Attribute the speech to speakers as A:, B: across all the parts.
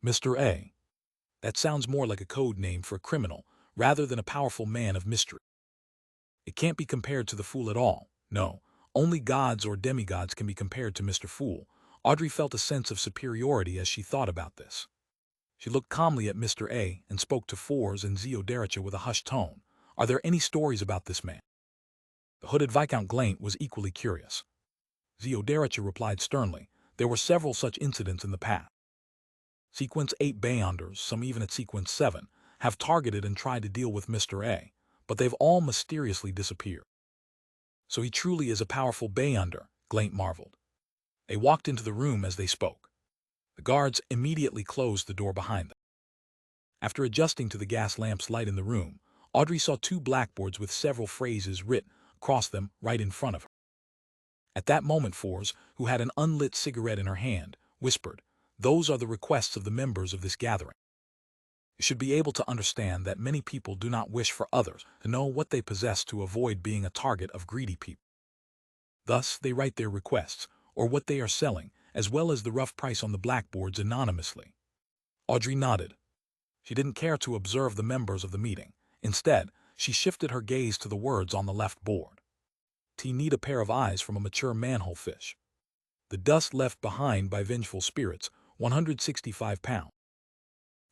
A: Mr. A. That sounds more like a code name for a criminal rather than a powerful man of mystery. It can't be compared to the Fool at all. No, only gods or demigods can be compared to Mr. Fool. Audrey felt a sense of superiority as she thought about this. She looked calmly at Mr. A and spoke to Fours and Zeodericha with a hushed tone. Are there any stories about this man? The hooded Viscount Glaint was equally curious. Zeodericha replied sternly. There were several such incidents in the past. Sequence 8 Beyonders, some even at Sequence 7, have targeted and tried to deal with Mr. A, but they've all mysteriously disappeared. So he truly is a powerful Beyonder, Glaint marveled. They walked into the room as they spoke. The guards immediately closed the door behind them. After adjusting to the gas lamp's light in the room, Audrey saw two blackboards with several phrases written across them right in front of her. At that moment Fours, who had an unlit cigarette in her hand, whispered, "Those are the requests of the members of this gathering. You should be able to understand that many people do not wish for others to know what they possess to avoid being a target of greedy people. Thus, they write their requests, or what they are selling, as well as the rough price on the blackboards anonymously." Audrey nodded. She didn't care to observe the members of the meeting. Instead, she shifted her gaze to the words on the left board. Need a pair of eyes from a mature manhole fish. The dust left behind by vengeful spirits, 165 pounds.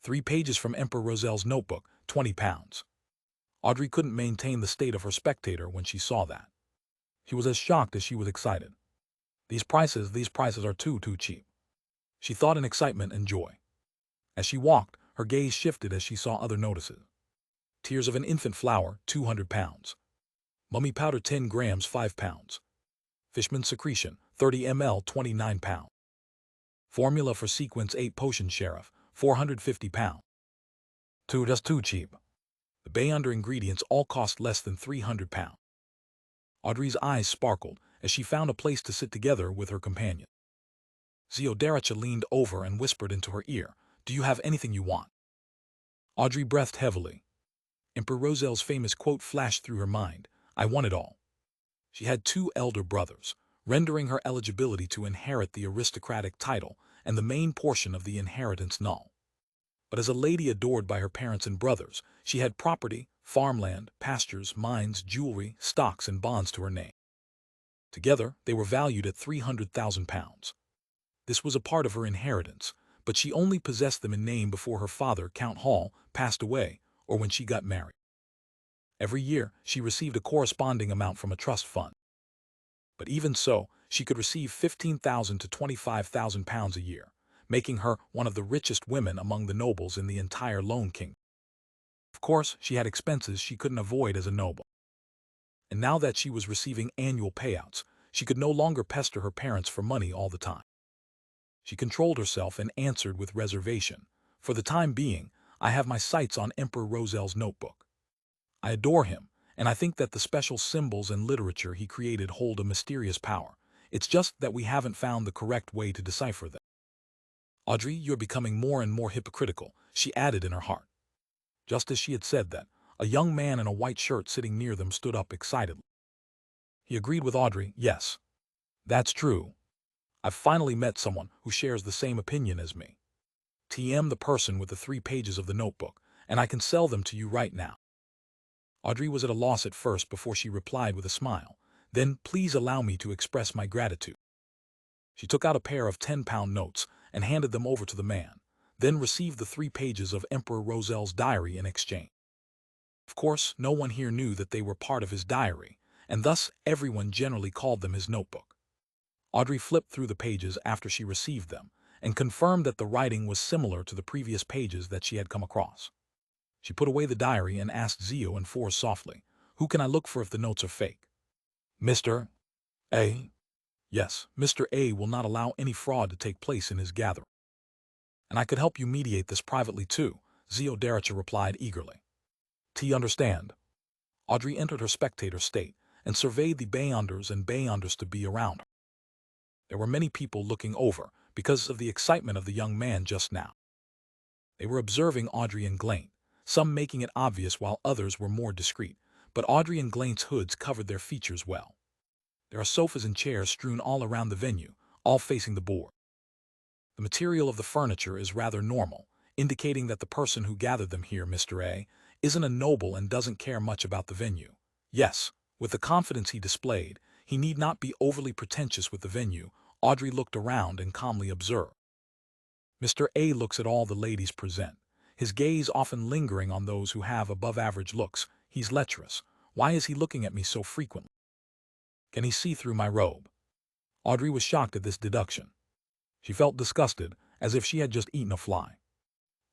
A: 3 pages from Emperor Rosel's notebook, 20 pounds. Audrey couldn't maintain the state of her spectator when she saw that. She was as shocked as she was excited. These prices are too cheap. She thought in excitement and joy. As she walked, her gaze shifted as she saw other notices. Tears of an infant flower, 200 pounds. Mummy powder 10 grams, 5 pounds. Fishman secretion, 30 ml, 29 pounds. Formula for Sequence 8 Potion Sheriff, 450 pounds. Just too cheap. The Beyonder ingredients all cost less than 300 pounds. Audrey's eyes sparkled as she found a place to sit together with her companion. Zeodericha leaned over and whispered into her ear, "Do you have anything you want?" Audrey breathed heavily. Emperor Rosel's famous quote flashed through her mind, "I want it all." She had 2 elder brothers, rendering her eligibility to inherit the aristocratic title and the main portion of the inheritance null. But as a lady adored by her parents and brothers, she had property, farmland, pastures, mines, jewelry, stocks, and bonds to her name. Together, they were valued at 300,000 pounds. This was a part of her inheritance, but she only possessed them in name before her father, Count Hall, passed away or when she got married. Every year, she received a corresponding amount from a trust fund. But even so, she could receive 15,000 to 25,000 pounds a year, making her one of the richest women among the nobles in the entire Lone Kingdom. Of course, she had expenses she couldn't avoid as a noble. And now that she was receiving annual payouts, she could no longer pester her parents for money all the time. She controlled herself and answered with reservation, "For the time being, I have my sights on Emperor Rosel's notebook. I adore him, and I think that the special symbols and literature he created hold a mysterious power. It's just that we haven't found the correct way to decipher them." "Audrey, you're becoming more and more hypocritical," she added in her heart. Just as she had said that, a young man in a white shirt sitting near them stood up excitedly. He agreed with Audrey, "Yes, that's true. I've finally met someone who shares the same opinion as me. The person with the 3 pages of the notebook, and I can sell them to you right now." Audrey was at a loss at first before she replied with a smile, "Then please allow me to express my gratitude." She took out a pair of 10-pound notes and handed them over to the man, then received the 3 pages of Emperor Rosel's diary in exchange. Of course, no one here knew that they were part of his diary, and thus everyone generally called them his notebook. Audrey flipped through the pages after she received them and confirmed that the writing was similar to the previous pages that she had come across. She put away the diary and asked Zeo and Fours softly, "Who can I look for if the notes are fake?" "Mr. A." "Yes, Mr. A will not allow any fraud to take place in his gathering." "And I could help you mediate this privately too," Zeodericha replied eagerly. Understand?" Audrey entered her spectator state and surveyed the Beyonders and Beyonders to be around her. There were many people looking over because of the excitement of the young man just now. They were observing Audrey and Glaint, some making it obvious while others were more discreet, but Audrey and Glaint's hoods covered their features well. There are sofas and chairs strewn all around the venue, all facing the board. The material of the furniture is rather normal, indicating that the person who gathered them here, Mr. A, isn't a noble and doesn't care much about the venue. Yes, with the confidence he displayed, he need not be overly pretentious with the venue. Audrey looked around and calmly observed. Mr. A looks at all the ladies present, his gaze often lingering on those who have above-average looks. He's lecherous. Why is he looking at me so frequently? Can he see through my robe? Audrey was shocked at this deduction. She felt disgusted, as if she had just eaten a fly.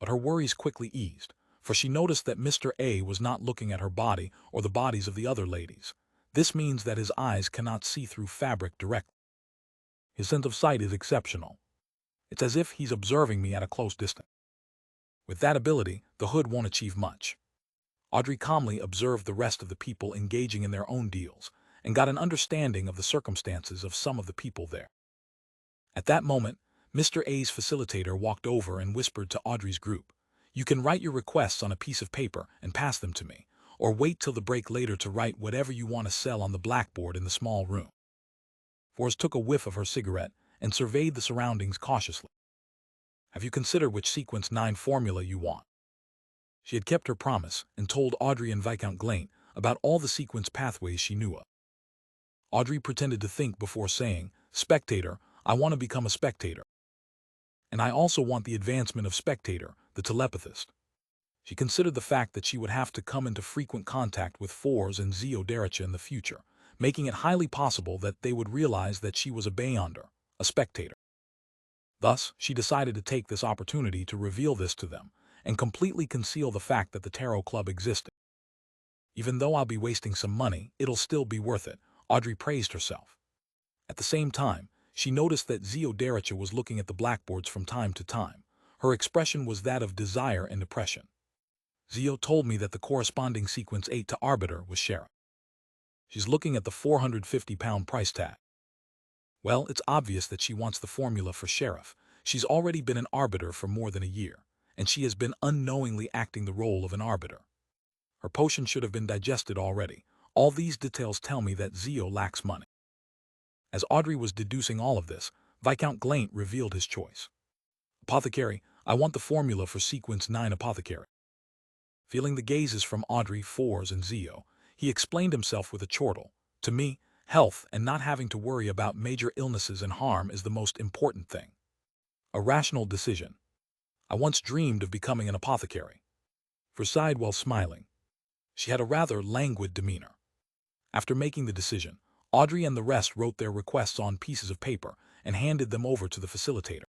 A: But her worries quickly eased, for she noticed that Mr. A was not looking at her body or the bodies of the other ladies. This means that his eyes cannot see through fabric directly. His sense of sight is exceptional. It's as if he's observing me at a close distance. With that ability, the hood won't achieve much. Audrey calmly observed the rest of the people engaging in their own deals, and got an understanding of the circumstances of some of the people there. At that moment, Mr. A's facilitator walked over and whispered to Audrey's group, "You can write your requests on a piece of paper and pass them to me, or wait till the break later to write whatever you want to sell on the blackboard in the small room." Forrest took a whiff of her cigarette and surveyed the surroundings cautiously. "Have you considered which sequence 9 formula you want?" She had kept her promise and told Audrey and Viscount Glaint about all the sequence pathways she knew of. Audrey pretended to think before saying, "Spectator, I want to become a spectator. And I also want the advancement of spectator, the telepathist." She considered the fact that she would have to come into frequent contact with Fours and Zeodericha in the future, making it highly possible that they would realize that she was a Beyonder, a spectator. Thus, she decided to take this opportunity to reveal this to them, and completely conceal the fact that the Tarot Club existed. "Even though I'll be wasting some money, it'll still be worth it," Audrey praised herself. At the same time, she noticed that Zeodericha was looking at the blackboards from time to time. Her expression was that of desire and depression. "Zeo told me that the corresponding sequence 8 to Arbiter was Sheriff. She's looking at the £450 price tag. Well, it's obvious that she wants the formula for Sheriff. She's already been an Arbiter for more than a year, and she has been unknowingly acting the role of an Arbiter. Her potion should have been digested already. All these details tell me that Zeo lacks money." As Audrey was deducing all of this, Viscount Glaint revealed his choice. "Apothecary, I want the formula for sequence 9 apothecary." Feeling the gazes from Audrey, Fours, and Zeo, he explained himself with a chortle. "To me, health and not having to worry about major illnesses and harm is the most important thing. A rational decision. I once dreamed of becoming an apothecary." For sighed while smiling. She had a rather languid demeanor. After making the decision, Audrey and the rest wrote their requests on pieces of paper and handed them over to the facilitator.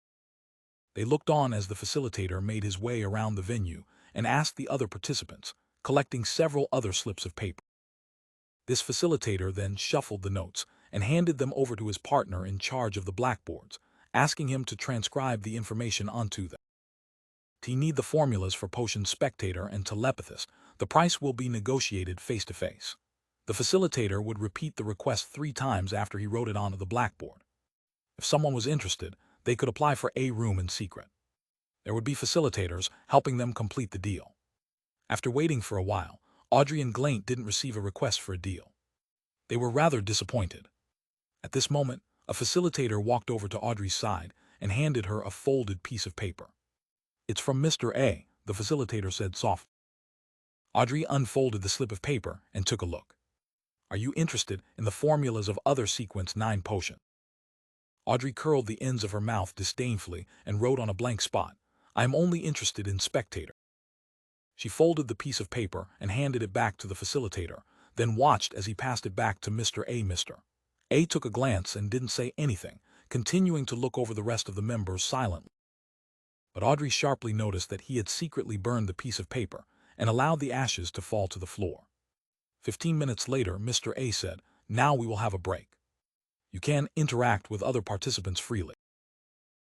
A: They looked on as the facilitator made his way around the venue and asked the other participants, collecting several other slips of paper. This facilitator then shuffled the notes and handed them over to his partner in charge of the blackboards, asking him to transcribe the information onto them. "He need the formulas for potion spectator and telepathist. The price will be negotiated face-to-face." The facilitator would repeat the request 3 times after he wrote it onto the blackboard. If someone was interested, they could apply for a room in secret. There would be facilitators helping them complete the deal. After waiting for a while, Audrey and Glaint didn't receive a request for a deal. They were rather disappointed. At this moment, a facilitator walked over to Audrey's side and handed her a folded piece of paper. "It's from Mr. A," the facilitator said softly. Audrey unfolded the slip of paper and took a look. "Are you interested in the formulas of other sequence 9 potions?" Audrey curled the ends of her mouth disdainfully and wrote on a blank spot, "I am only interested in spectator." She folded the piece of paper and handed it back to the facilitator, then watched as he passed it back to Mr. A. Mr. A took a glance and didn't say anything, continuing to look over the rest of the members silently. But Audrey sharply noticed that he had secretly burned the piece of paper and allowed the ashes to fall to the floor. 15 minutes later, Mr. A said, "Now we will have a break. You can interact with other participants freely."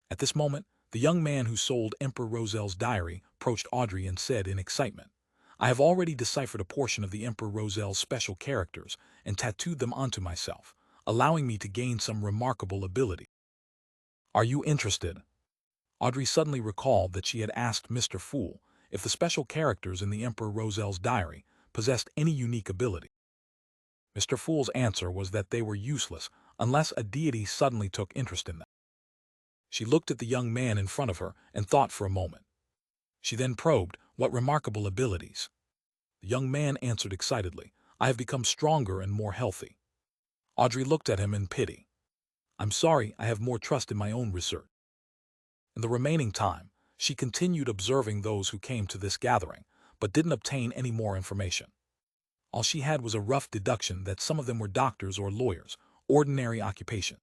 A: At this moment, the young man who sold Emperor Rosel's diary approached Audrey and said in excitement, "I have already deciphered a portion of the Emperor Rosel's special characters and tattooed them onto myself, allowing me to gain some remarkable ability. Are you interested?" Audrey suddenly recalled that she had asked Mr. Fool if the special characters in the Emperor Rosel's diary possessed any unique ability. Mr. Fool's answer was that they were useless unless a deity suddenly took interest in them. She looked at the young man in front of her and thought for a moment. She then probed, "What remarkable abilities?" The young man answered excitedly, "I have become stronger and more healthy." Audrey looked at him in pity. "I'm sorry, I have more trust in my own research." In the remaining time, she continued observing those who came to this gathering, but didn't obtain any more information. All she had was a rough deduction that some of them were doctors or lawyers, ordinary occupation.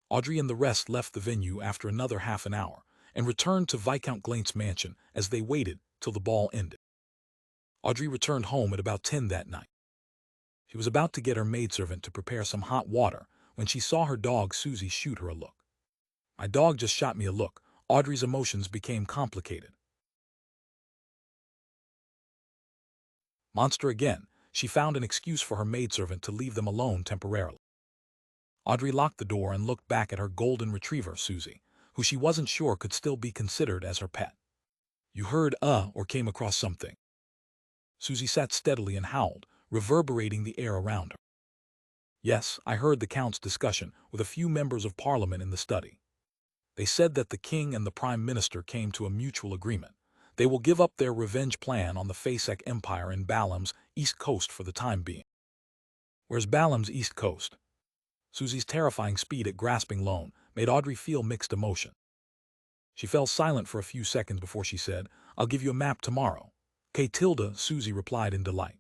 A: Audrey and the rest left the venue after another half an hour and returned to Viscount Glaint's mansion as they waited till the ball ended. Audrey returned home at about 10 that night. She was about to get her maidservant to prepare some hot water when she saw her dog Susie shoot her a look. "My dog just shot me a look." Audrey's emotions became complicated. Monster again, she found an excuse for her maidservant to leave them alone temporarily. Audrey locked the door and looked back at her golden retriever, Susie, who she wasn't sure could still be considered as her pet. "You heard or came across something?" Susie sat steadily and howled, reverberating the air around her. "Yes, I heard the Count's discussion with a few members of Parliament in the study. They said that the King and the Prime Minister came to a mutual agreement. They will give up their revenge plan on the Fasek Empire in Balam's East Coast for the time being." "Where's Balam's East Coast?" Susie's terrifying speed at grasping loan made Audrey feel mixed emotion. She fell silent for a few seconds before she said, "I'll give you a map tomorrow." "K tilde," Susie replied in delight.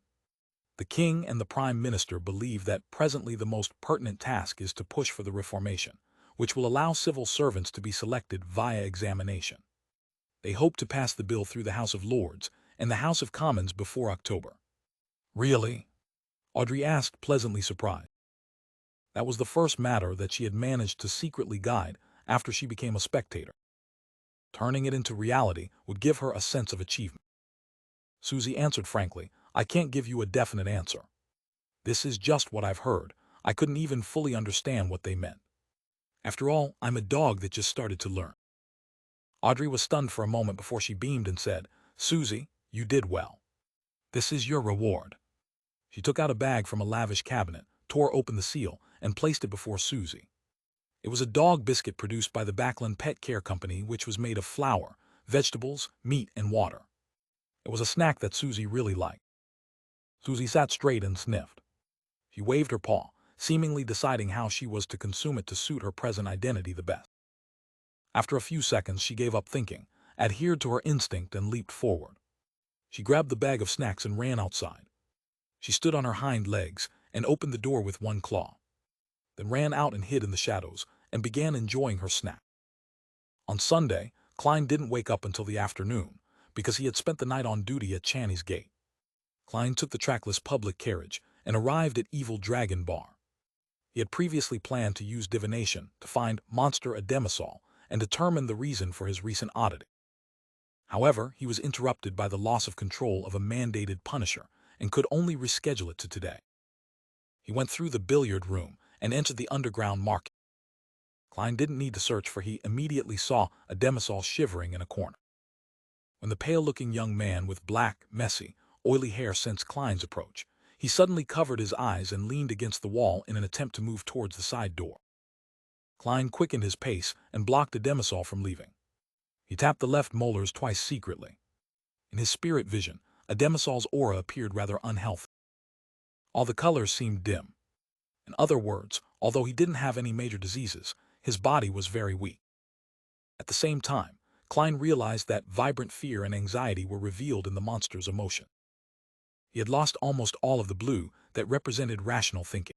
A: The King and the Prime Minister believe that presently the most pertinent task is to push for the reformation, which will allow civil servants to be selected via examination. They hope to pass the bill through the House of Lords and the House of Commons before October. "Really?" Audrey asked, pleasantly surprised. That was the first matter that she had managed to secretly guide after she became a spectator. Turning it into reality would give her a sense of achievement. Susie answered frankly, "I can't give you a definite answer. This is just what I've heard. I couldn't even fully understand what they meant. After all, I'm a dog that just started to learn." Audrey was stunned for a moment before she beamed and said, "Susie, you did well. This is your reward." She took out a bag from a lavish cabinet, tore open the seal, and placed it before Susie. It was a dog biscuit produced by the Backlund Pet Care Company, which was made of flour, vegetables, meat, and water. It was a snack that Susie really liked. Susie sat straight and sniffed. She waved her paw, seemingly deciding how she was to consume it to suit her present identity the best. After a few seconds, she gave up thinking, adhered to her instinct, and leaped forward. She grabbed the bag of snacks and ran outside. She stood on her hind legs and opened the door with one claw, then ran out and hid in the shadows and began enjoying her snack. On Sunday, Klein didn't wake up until the afternoon because he had spent the night on duty at Channy's Gate. Klein took the trackless public carriage and arrived at Evil Dragon Bar. He had previously planned to use divination to find Monster Ademisol and determine the reason for his recent oddity. However, he was interrupted by the loss of control of a mandated punisher and could only reschedule it to today. He went through the billiard room and entered the underground market. Klein didn't need to search, for he immediately saw Ademisol shivering in a corner. When the pale-looking young man with black, messy, oily hair sensed Klein's approach, he suddenly covered his eyes and leaned against the wall in an attempt to move towards the side door. Klein quickened his pace and blocked Ademisol from leaving. He tapped the left molars twice secretly. In his spirit vision, Ademisol's aura appeared rather unhealthy. All the colors seemed dim. In other words, although he didn't have any major diseases, his body was very weak. At the same time, Klein realized that vibrant fear and anxiety were revealed in the monster's emotion. He had lost almost all of the blue that represented rational thinking.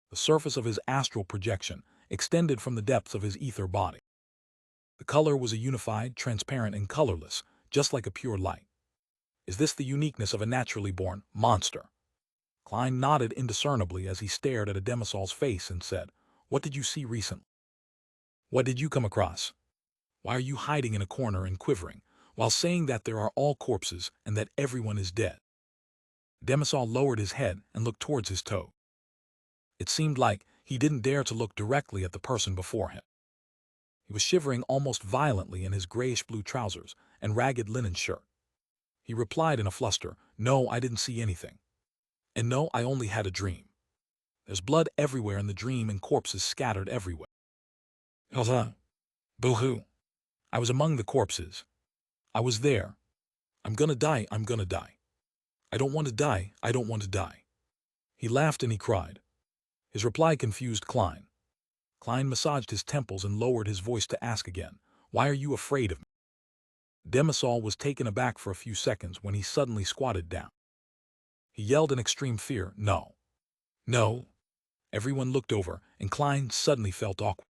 A: The surface of his astral projection extended from the depths of his ether body. The color was a unified, transparent, and colorless, just like a pure light. Is this the uniqueness of a naturally born monster? Klein nodded indiscernibly as he stared at Ademisol's face and said, "What did you see recently? What did you come across? Why are you hiding in a corner and quivering, while saying that there are all corpses and that everyone is dead?" Demisol lowered his head and looked towards his toe. It seemed like he didn't dare to look directly at the person before him. He was shivering almost violently in his grayish-blue trousers and ragged linen shirt. He replied in a fluster, "No, I didn't see anything. And no, I only had a dream. There's blood everywhere in the dream and corpses scattered everywhere." Boo-hoo. I was among the corpses. I was there. I'm gonna die, I'm gonna die. I don't want to die, I don't want to die. He laughed and he cried. His reply confused Klein. Klein massaged his temples and lowered his voice to ask again, "Why are you afraid of me?" Demisol was taken aback for a few seconds when he suddenly squatted down. He yelled in extreme fear, "No. No." Everyone looked over, and Klein suddenly felt awkward.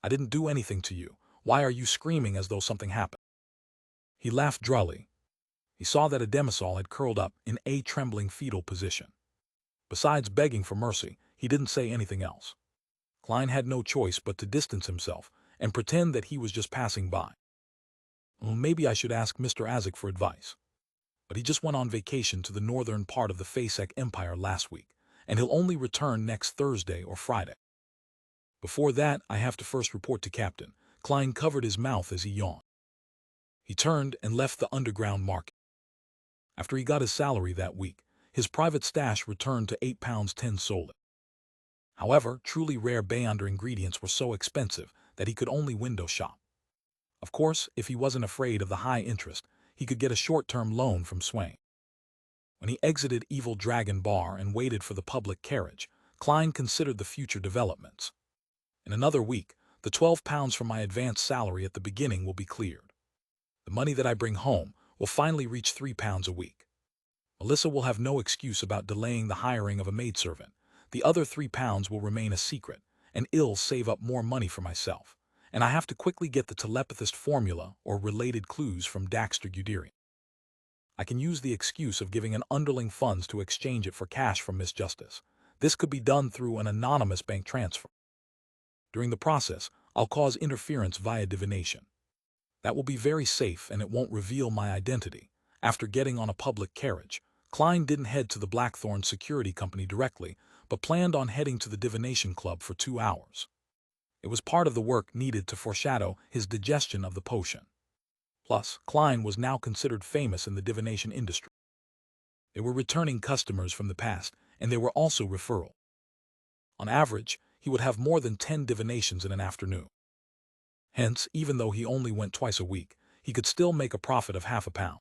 A: "I didn't do anything to you. Why are you screaming as though something happened?" He laughed drily. He saw that a Demisol had curled up in a trembling fetal position. Besides begging for mercy, he didn't say anything else. Klein had no choice but to distance himself and pretend that he was just passing by. Well, maybe I should ask Mr. Azek for advice. But he just went on vacation to the northern part of the Fasek Empire last week, and he'll only return next Thursday or Friday. Before that, I have to first report to Captain. Klein covered his mouth as he yawned. He turned and left the underground market. After he got his salary that week, his private stash returned to £8 10 solid. However, truly rare Beyonder ingredients were so expensive that he could only window shop. Of course, if he wasn't afraid of the high interest, he could get a short-term loan from Swain. When he exited Evil Dragon Bar and waited for the public carriage, Klein considered the future developments. In another week, the £12 from my advance salary at the beginning will be cleared. The money that I bring home will finally reach £3 a week. Melissa will have no excuse about delaying the hiring of a maidservant. The other £3 will remain a secret, and I'll save up more money for myself. And I have to quickly get the telepathist formula or related clues from Daxter Guderian. I can use the excuse of giving an underling funds to exchange it for cash from Miss Justice. This could be done through an anonymous bank transfer. During the process, I'll cause interference via divination. That will be very safe and it won't reveal my identity. After getting on a public carriage, Klein didn't head to the Blackthorn Security Company directly, but planned on heading to the Divination Club for 2 hours. It was part of the work needed to foreshadow his digestion of the potion. Plus, Klein was now considered famous in the divination industry. They were returning customers from the past, and they were also referral. On average, he would have more than 10 divinations in an afternoon. Hence, even though he only went twice a week, he could still make a profit of £0.50.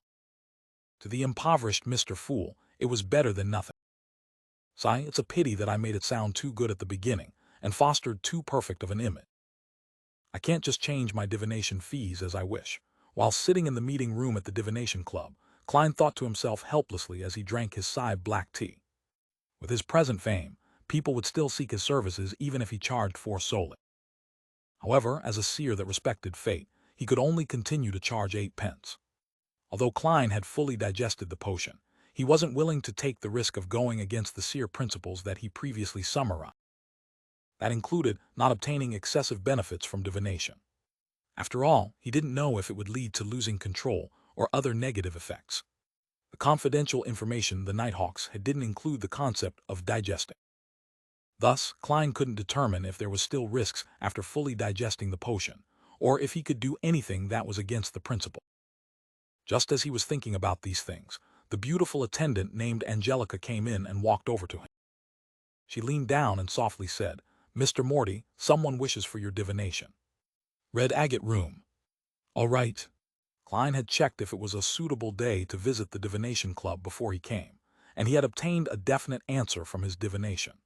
A: To the impoverished Mr. Fool, it was better than nothing. Sigh, it's a pity that I made it sound too good at the beginning and fostered too perfect of an image. I can't just change my divination fees as I wish. While sitting in the meeting room at the Divination Club, Klein thought to himself helplessly as he drank his Side black tea. With his present fame, people would still seek his services even if he charged 4 solid. However, as a seer that respected fate, he could only continue to charge 8 pence. Although Klein had fully digested the potion, he wasn't willing to take the risk of going against the seer principles that he previously summarized. That included not obtaining excessive benefits from divination. After all, he didn't know if it would lead to losing control or other negative effects. The confidential information the Nighthawks had didn't include the concept of digesting. Thus, Klein couldn't determine if there was still risks after fully digesting the potion, or if he could do anything that was against the principle. Just as he was thinking about these things, the beautiful attendant named Angelica came in and walked over to him. She leaned down and softly said, "Mr. Morty, someone wishes for your divination." Red agate room. All right. Klein had checked if it was a suitable day to visit the Divination Club before he came, and he had obtained a definite answer from his divination.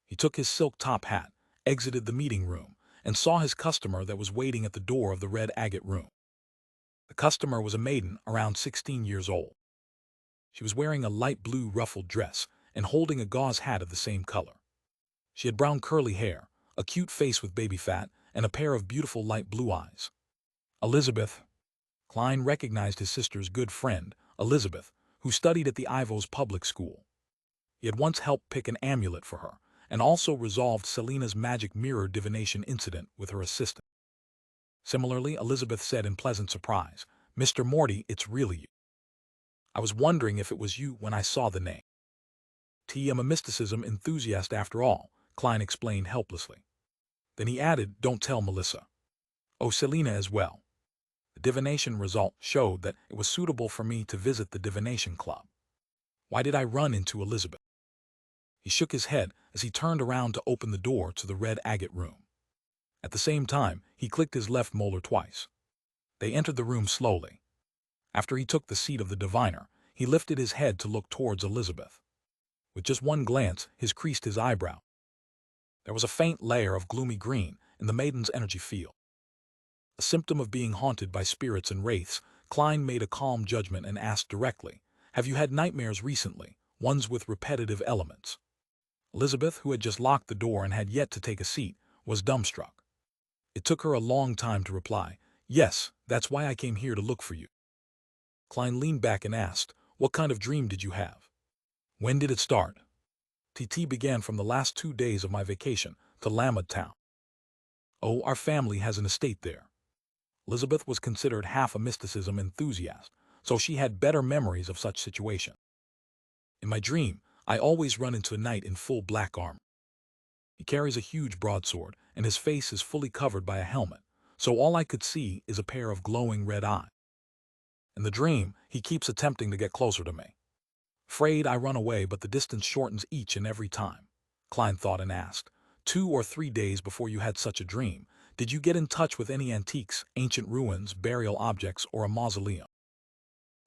A: He took his silk top hat, exited the meeting room, and saw his customer that was waiting at the door of the red agate room. The customer was a maiden around 16 years old. She was wearing a light blue ruffled dress and holding a gauze hat of the same color. She had brown curly hair, a cute face with baby fat, and a pair of beautiful light blue eyes. Elizabeth. Klein recognized his sister's good friend, Elizabeth, who studied at the Ivos public school. He had once helped pick an amulet for her, and also resolved Selina's magic mirror divination incident with her assistant. Similarly, Elizabeth said in pleasant surprise, "Mr. Morty, it's really you. I was wondering if it was you when I saw the name." I'm a mysticism enthusiast after all, Klein explained helplessly. Then he added, "Don't tell Melissa. Oh, Selina as well." The divination result showed that it was suitable for me to visit the Divination Club. Why did I run into Elizabeth? He shook his head as he turned around to open the door to the red agate room. At the same time, he clicked his left molar twice. They entered the room slowly. After he took the seat of the diviner, he lifted his head to look towards Elizabeth. With just one glance, he creased his eyebrow. There was a faint layer of gloomy green in the maiden's energy field. A symptom of being haunted by spirits and wraiths, Klein made a calm judgment and asked directly, "Have you had nightmares recently, ones with repetitive elements?" Elizabeth, who had just locked the door and had yet to take a seat, was dumbstruck. It took her a long time to reply, "Yes, that's why I came here to look for you." Klein leaned back and asked, "What kind of dream did you have? When did it start?" "TT began from the last 2 days of my vacation to Lamed Town. Oh, our family has an estate there." Elizabeth was considered half a mysticism enthusiast, so she had better memories of such situations. "In my dream, I always run into a knight in full black armor. He carries a huge broadsword, and his face is fully covered by a helmet, so all I could see is a pair of glowing red eyes. In the dream, he keeps attempting to get closer to me. Afraid I run away, but the distance shortens each and every time." Klein thought and asked, 2 or 3 days before you had such a dream, did you get in touch with any antiques, ancient ruins, burial objects, or a mausoleum?"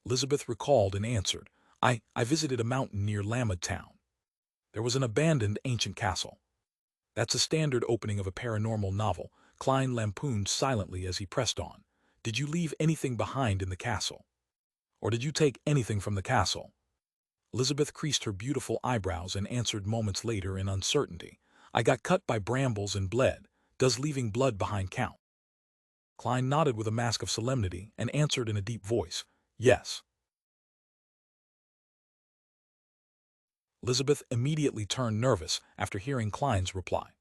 A: Elizabeth recalled and answered, I visited a mountain near Lamed Town. There was an abandoned ancient castle. That's a standard opening of a paranormal novel, Klein lampooned silently as he pressed on. "Did you leave anything behind in the castle? Or did you take anything from the castle?" Elizabeth creased her beautiful eyebrows and answered moments later in uncertainty, "I got cut by brambles and bled. Does leaving blood behind count?" Klein nodded with a mask of solemnity and answered in a deep voice, "Yes." Elizabeth immediately turned nervous after hearing Klein's reply.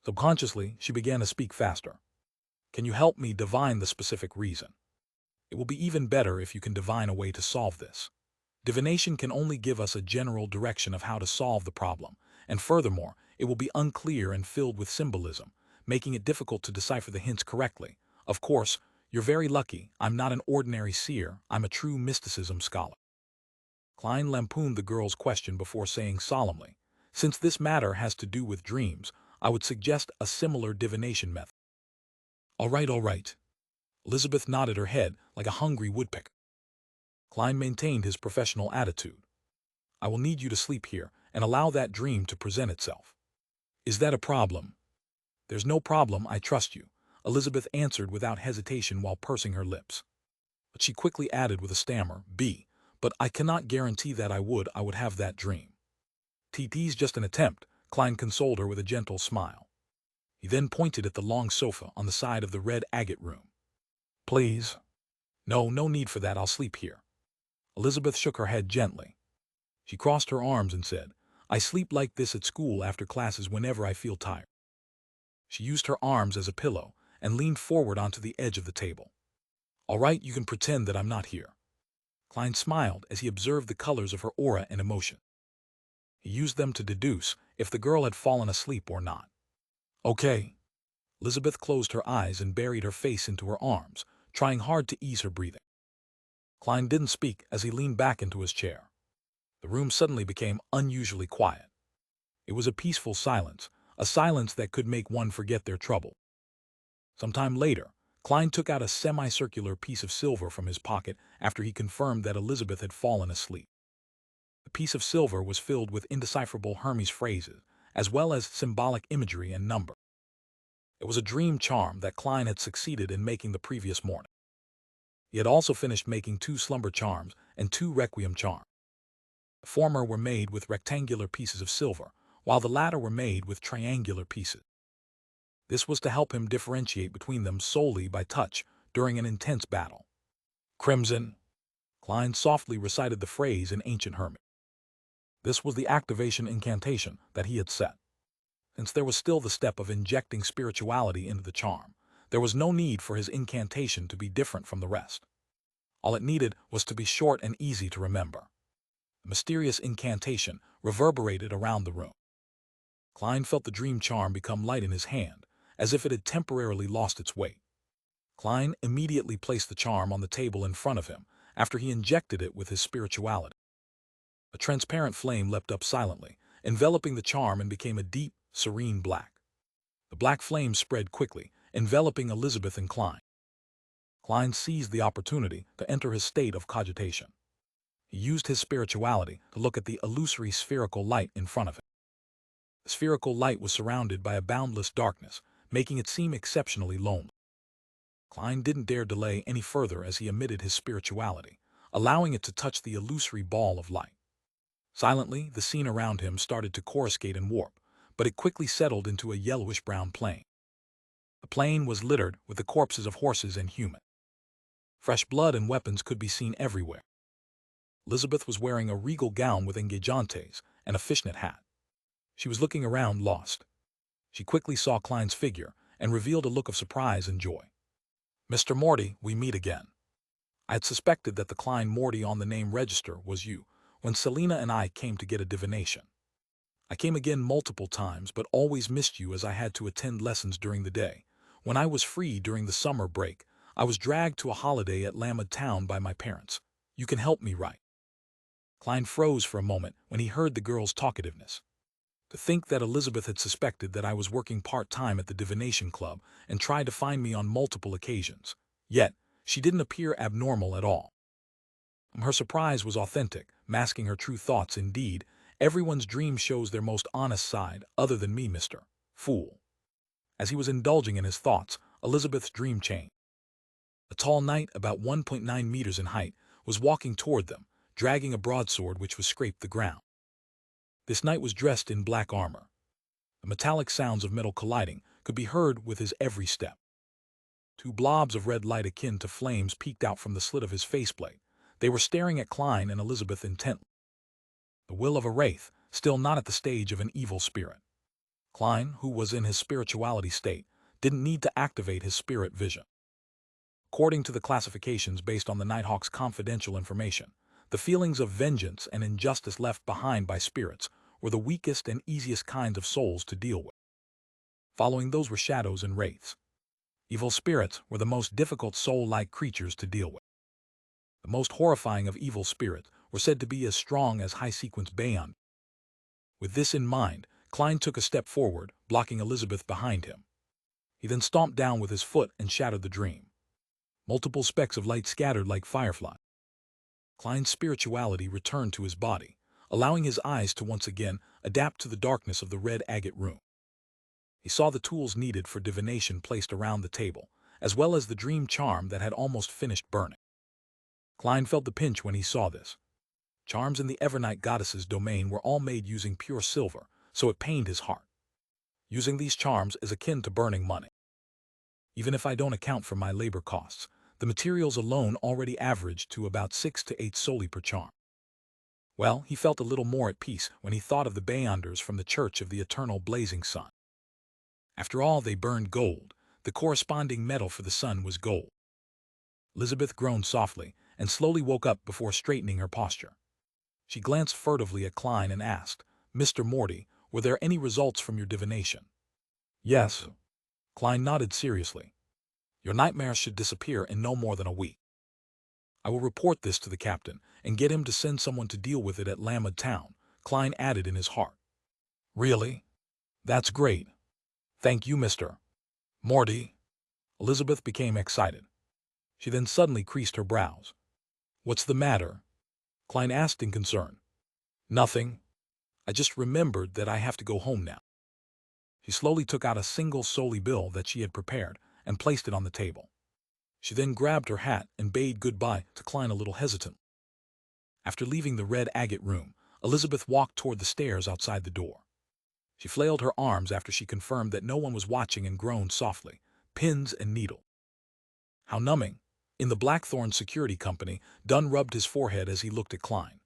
A: Subconsciously, she began to speak faster. "Can you help me divine the specific reason? It will be even better if you can divine a way to solve this. Divination can only give us a general direction of how to solve the problem, and furthermore, it will be unclear and filled with symbolism, making it difficult to decipher the hints correctly. Of course, you're very lucky. I'm not an ordinary seer. I'm a true mysticism scholar." Klein lampooned the girl's question before saying solemnly, "Since this matter has to do with dreams, I would suggest a similar divination method." All right. Elizabeth nodded her head like a hungry woodpecker. Klein maintained his professional attitude. "I will need you to sleep here and allow that dream to present itself." "Is that a problem?" "There's no problem, I trust you," Elizabeth answered without hesitation while pursing her lips. But she quickly added with a stammer, But I cannot guarantee that I would have that dream." "TT's just an attempt," Klein consoled her with a gentle smile. He then pointed at the long sofa on the side of the red agate room. "Please." No need for that, I'll sleep here." Elizabeth shook her head gently. She crossed her arms and said, "I sleep like this at school after classes whenever I feel tired." She used her arms as a pillow and leaned forward onto the edge of the table. "All right, you can pretend that I'm not here." Klein smiled as he observed the colors of her aura and emotion. He used them to deduce if the girl had fallen asleep or not. "Okay." Elizabeth closed her eyes and buried her face into her arms, trying hard to ease her breathing. Klein didn't speak as he leaned back into his chair. The room suddenly became unusually quiet. It was a peaceful silence, a silence that could make one forget their trouble. Sometime later, Klein took out a semicircular piece of silver from his pocket after he confirmed that Elizabeth had fallen asleep. The piece of silver was filled with indecipherable Hermes phrases, as well as symbolic imagery and number. It was a dream charm that Klein had succeeded in making the previous morning. He had also finished making 2 slumber charms and 2 requiem charms. The former were made with rectangular pieces of silver, while the latter were made with triangular pieces. This was to help him differentiate between them solely by touch during an intense battle. "Crimson." Klein softly recited the phrase in ancient Hermes. This was the activation incantation that he had set. Since there was still the step of injecting spirituality into the charm, there was no need for his incantation to be different from the rest. All it needed was to be short and easy to remember. The mysterious incantation reverberated around the room. Klein felt the dream charm become light in his hand, as if it had temporarily lost its weight. Klein immediately placed the charm on the table in front of him after he injected it with his spirituality. A transparent flame leapt up silently, enveloping the charm and became a deep, serene black. The black flame spread quickly, enveloping Elizabeth and Klein. Klein seized the opportunity to enter his state of cogitation. He used his spirituality to look at the illusory spherical light in front of him. The spherical light was surrounded by a boundless darkness, making it seem exceptionally lonely. Klein didn't dare delay any further as he emitted his spirituality, allowing it to touch the illusory ball of light. Silently, the scene around him started to coruscate and warp, but it quickly settled into a yellowish-brown plain. The plain was littered with the corpses of horses and humans. Fresh blood and weapons could be seen everywhere. Elizabeth was wearing a regal gown with engajantes and a fishnet hat. She was looking around, lost. She quickly saw Klein's figure and revealed a look of surprise and joy. "Mr. Morty, we meet again. I had suspected that the Klein Morty on the name register was you when Selena and I came to get a divination. I came again multiple times, but always missed you as I had to attend lessons during the day. When I was free during the summer break, I was dragged to a holiday at Lamad Town by my parents. You can help me, right?" Klein froze for a moment when he heard the girl's talkativeness. To think that Elizabeth had suspected that I was working part-time at the divination club and tried to find me on multiple occasions. Yet, she didn't appear abnormal at all. Her surprise was authentic, masking her true thoughts. Indeed, everyone's dream shows their most honest side, other than me, Mr. Fool. As he was indulging in his thoughts, Elizabeth's dream changed. A tall knight, about 1.9 meters in height, was walking toward them, dragging a broadsword which was scraped the ground. This knight was dressed in black armor. The metallic sounds of metal colliding could be heard with his every step. Two blobs of red light akin to flames peeked out from the slit of his faceplate. They were staring at Klein and Elizabeth intently. The will of a wraith, still not at the stage of an evil spirit. Klein, who was in his spirituality state, didn't need to activate his spirit vision. According to the classifications based on the Nighthawk's confidential information, the feelings of vengeance and injustice left behind by spirits were the weakest and easiest kinds of souls to deal with. Following those were shadows and wraiths. Evil spirits were the most difficult soul-like creatures to deal with. The most horrifying of evil spirits were said to be as strong as high-sequence Bayon. With this in mind, Klein took a step forward, blocking Elizabeth behind him. He then stomped down with his foot and shattered the dream. Multiple specks of light scattered like fireflies. Klein's spirituality returned to his body, allowing his eyes to once again adapt to the darkness of the red agate room. He saw the tools needed for divination placed around the table, as well as the dream charm that had almost finished burning. Klein felt the pinch when he saw this. Charms in the Evernight goddess's domain were all made using pure silver, so it pained his heart. Using these charms is akin to burning money. Even if I don't account for my labor costs, the materials alone already averaged to about 6 to 8 soli per charm. Well, he felt a little more at peace when he thought of the Bayonders from the Church of the Eternal Blazing Sun. After all, they burned gold. The corresponding metal for the sun was gold. Elizabeth groaned softly and slowly woke up before straightening her posture. She glanced furtively at Klein and asked, "Mr. Morty, were there any results from your divination?" "Yes." Klein nodded seriously. "Your nightmares should disappear in no more than a week. I will report this to the captain and get him to send someone to deal with it at Lamad Town," Klein added in his heart. "Really? That's great. Thank you, Mr. Morty." Elizabeth became excited. She then suddenly creased her brows. "What's the matter?" Klein asked in concern. "Nothing. I just remembered that I have to go home now." She slowly took out a single soli bill that she had prepared and placed it on the table. She then grabbed her hat and bade goodbye to Klein a little hesitant. After leaving the red agate room, Elizabeth walked toward the stairs outside the door. She flailed her arms after she confirmed that no one was watching and groaned softly, "Pins and needle." How numbing. In the Blackthorn Security Company, Dunn rubbed his forehead as he looked at Klein.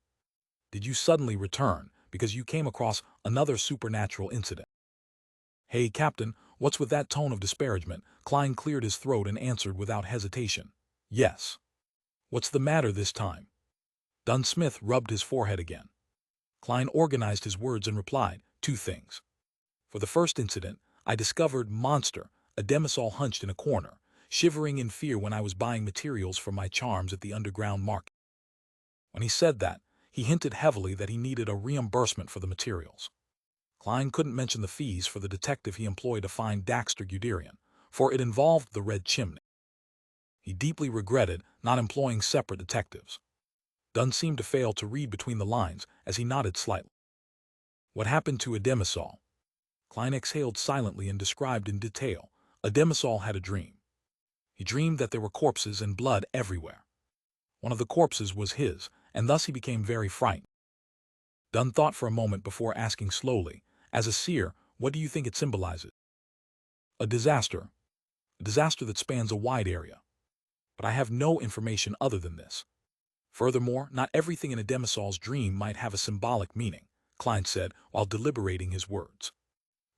A: "Did you suddenly return because you came across another supernatural incident?" "Hey, Captain, what's with that tone of disparagement?" Klein cleared his throat and answered without hesitation. "Yes." "What's the matter this time?" Dunn Smith rubbed his forehead again. Klein organized his words and replied, "Two things. For the first incident, I discovered Monster, a demisol hunched in a corner, shivering in fear when I was buying materials for my charms at the underground market. When he said that, he hinted heavily that he needed a reimbursement for the materials." Klein couldn't mention the fees for the detective he employed to find Daxter Guderian, for it involved the Red Chimney. He deeply regretted not employing separate detectives. Dunn seemed to fail to read between the lines as he nodded slightly. What happened to Ademisol? Klein exhaled silently and described in detail. Ademisol had a dream. He dreamed that there were corpses and blood everywhere. One of the corpses was his, and thus he became very frightened. Dunn thought for a moment before asking slowly, as a seer, what do you think it symbolizes? A disaster. A disaster that spans a wide area. But I have no information other than this. Furthermore, not everything in Ademisol's dream might have a symbolic meaning, Klein said while deliberating his words.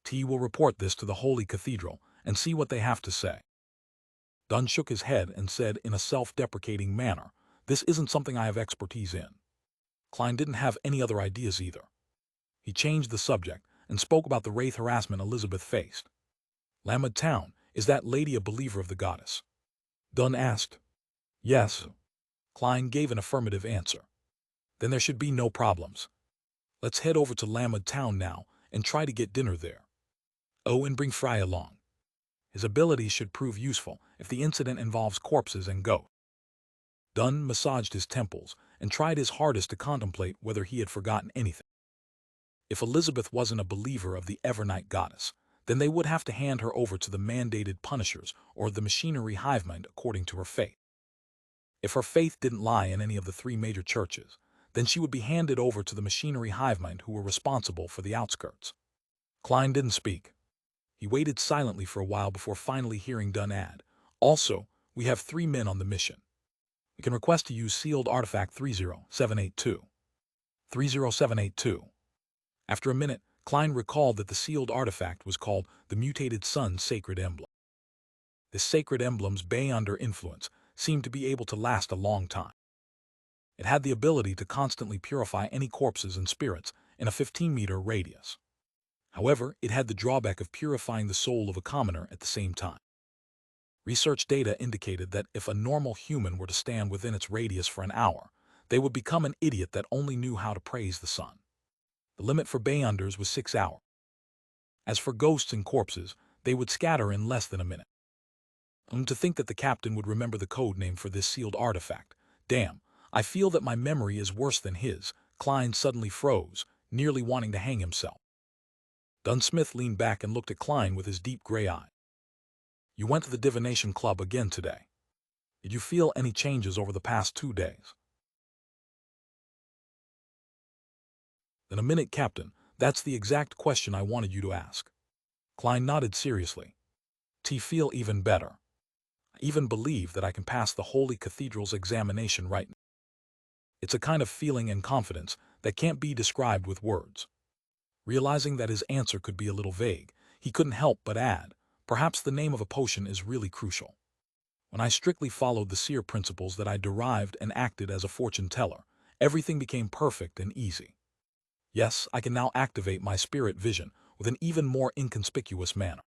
A: T will report this to the Holy Cathedral and see what they have to say. Dunn shook his head and said in a self-deprecating manner, this isn't something I have expertise in. Klein didn't have any other ideas either. He changed the subject and spoke about the wraith harassment Elizabeth faced. Lamed Town, is that lady a believer of the goddess? Dunn asked. Yes. Klein gave an affirmative answer. Then there should be no problems. Let's head over to Lamed Town now and try to get dinner there. Oh, and bring Fry along. His abilities should prove useful if the incident involves corpses and ghosts. Dunn massaged his temples and tried his hardest to contemplate whether he had forgotten anything. If Elizabeth wasn't a believer of the Evernight goddess, then they would have to hand her over to the mandated punishers or the machinery hivemind according to her faith. If her faith didn't lie in any of the three major churches, then she would be handed over to the machinery hivemind who were responsible for the outskirts. Klein didn't speak. He waited silently for a while before finally hearing Dunn add, also, we have 3 men on the mission. We can request to use sealed artifact 30782. 30782. After a minute, Klein recalled that the sealed artifact was called the Mutated Sun's Sacred Emblem. This sacred emblem's Beyonder influence seemed to be able to last a long time. It had the ability to constantly purify any corpses and spirits in a 15-meter radius. However, it had the drawback of purifying the soul of a commoner at the same time. Research data indicated that if a normal human were to stand within its radius for an hour, they would become an idiot that only knew how to praise the sun. The limit for Beyonders was 6 hours. As for ghosts and corpses, they would scatter in less than a minute. To think that the captain would remember the code name for this sealed artifact. Damn, I feel that my memory is worse than his. Klein suddenly froze, nearly wanting to hang himself. Dunn Smith leaned back and looked at Klein with his deep gray eye. You went to the divination club again today. Did you feel any changes over the past 2 days? In a minute, Captain, that's the exact question I wanted you to ask. Klein nodded seriously. T feel even better. I even believe that I can pass the Holy Cathedral's examination right now. It's a kind of feeling and confidence that can't be described with words. Realizing that his answer could be a little vague, he couldn't help but add, perhaps the name of a potion is really crucial. When I strictly followed the seer principles that I derived and acted as a fortune teller, everything became perfect and easy. Yes, I can now activate my spirit vision with an even more inconspicuous manner.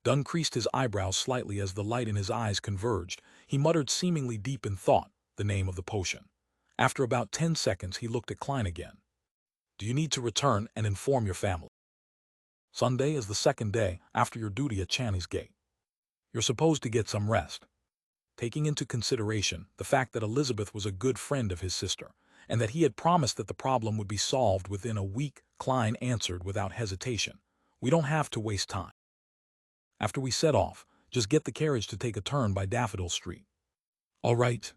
A: Dunn creased his eyebrows slightly as the light in his eyes converged. He muttered seemingly deep in thought the name of the potion. After about 10 seconds, he looked at Klein again. Do you need to return and inform your family? Sunday is the 2nd day after your duty at Channy's Gate. You're supposed to get some rest. Taking into consideration the fact that Elizabeth was a good friend of his sister, and that he had promised that the problem would be solved within a week, Klein answered without hesitation. We don't have to waste time. After we set off, just get the carriage to take a turn by Daffodil Street. All right.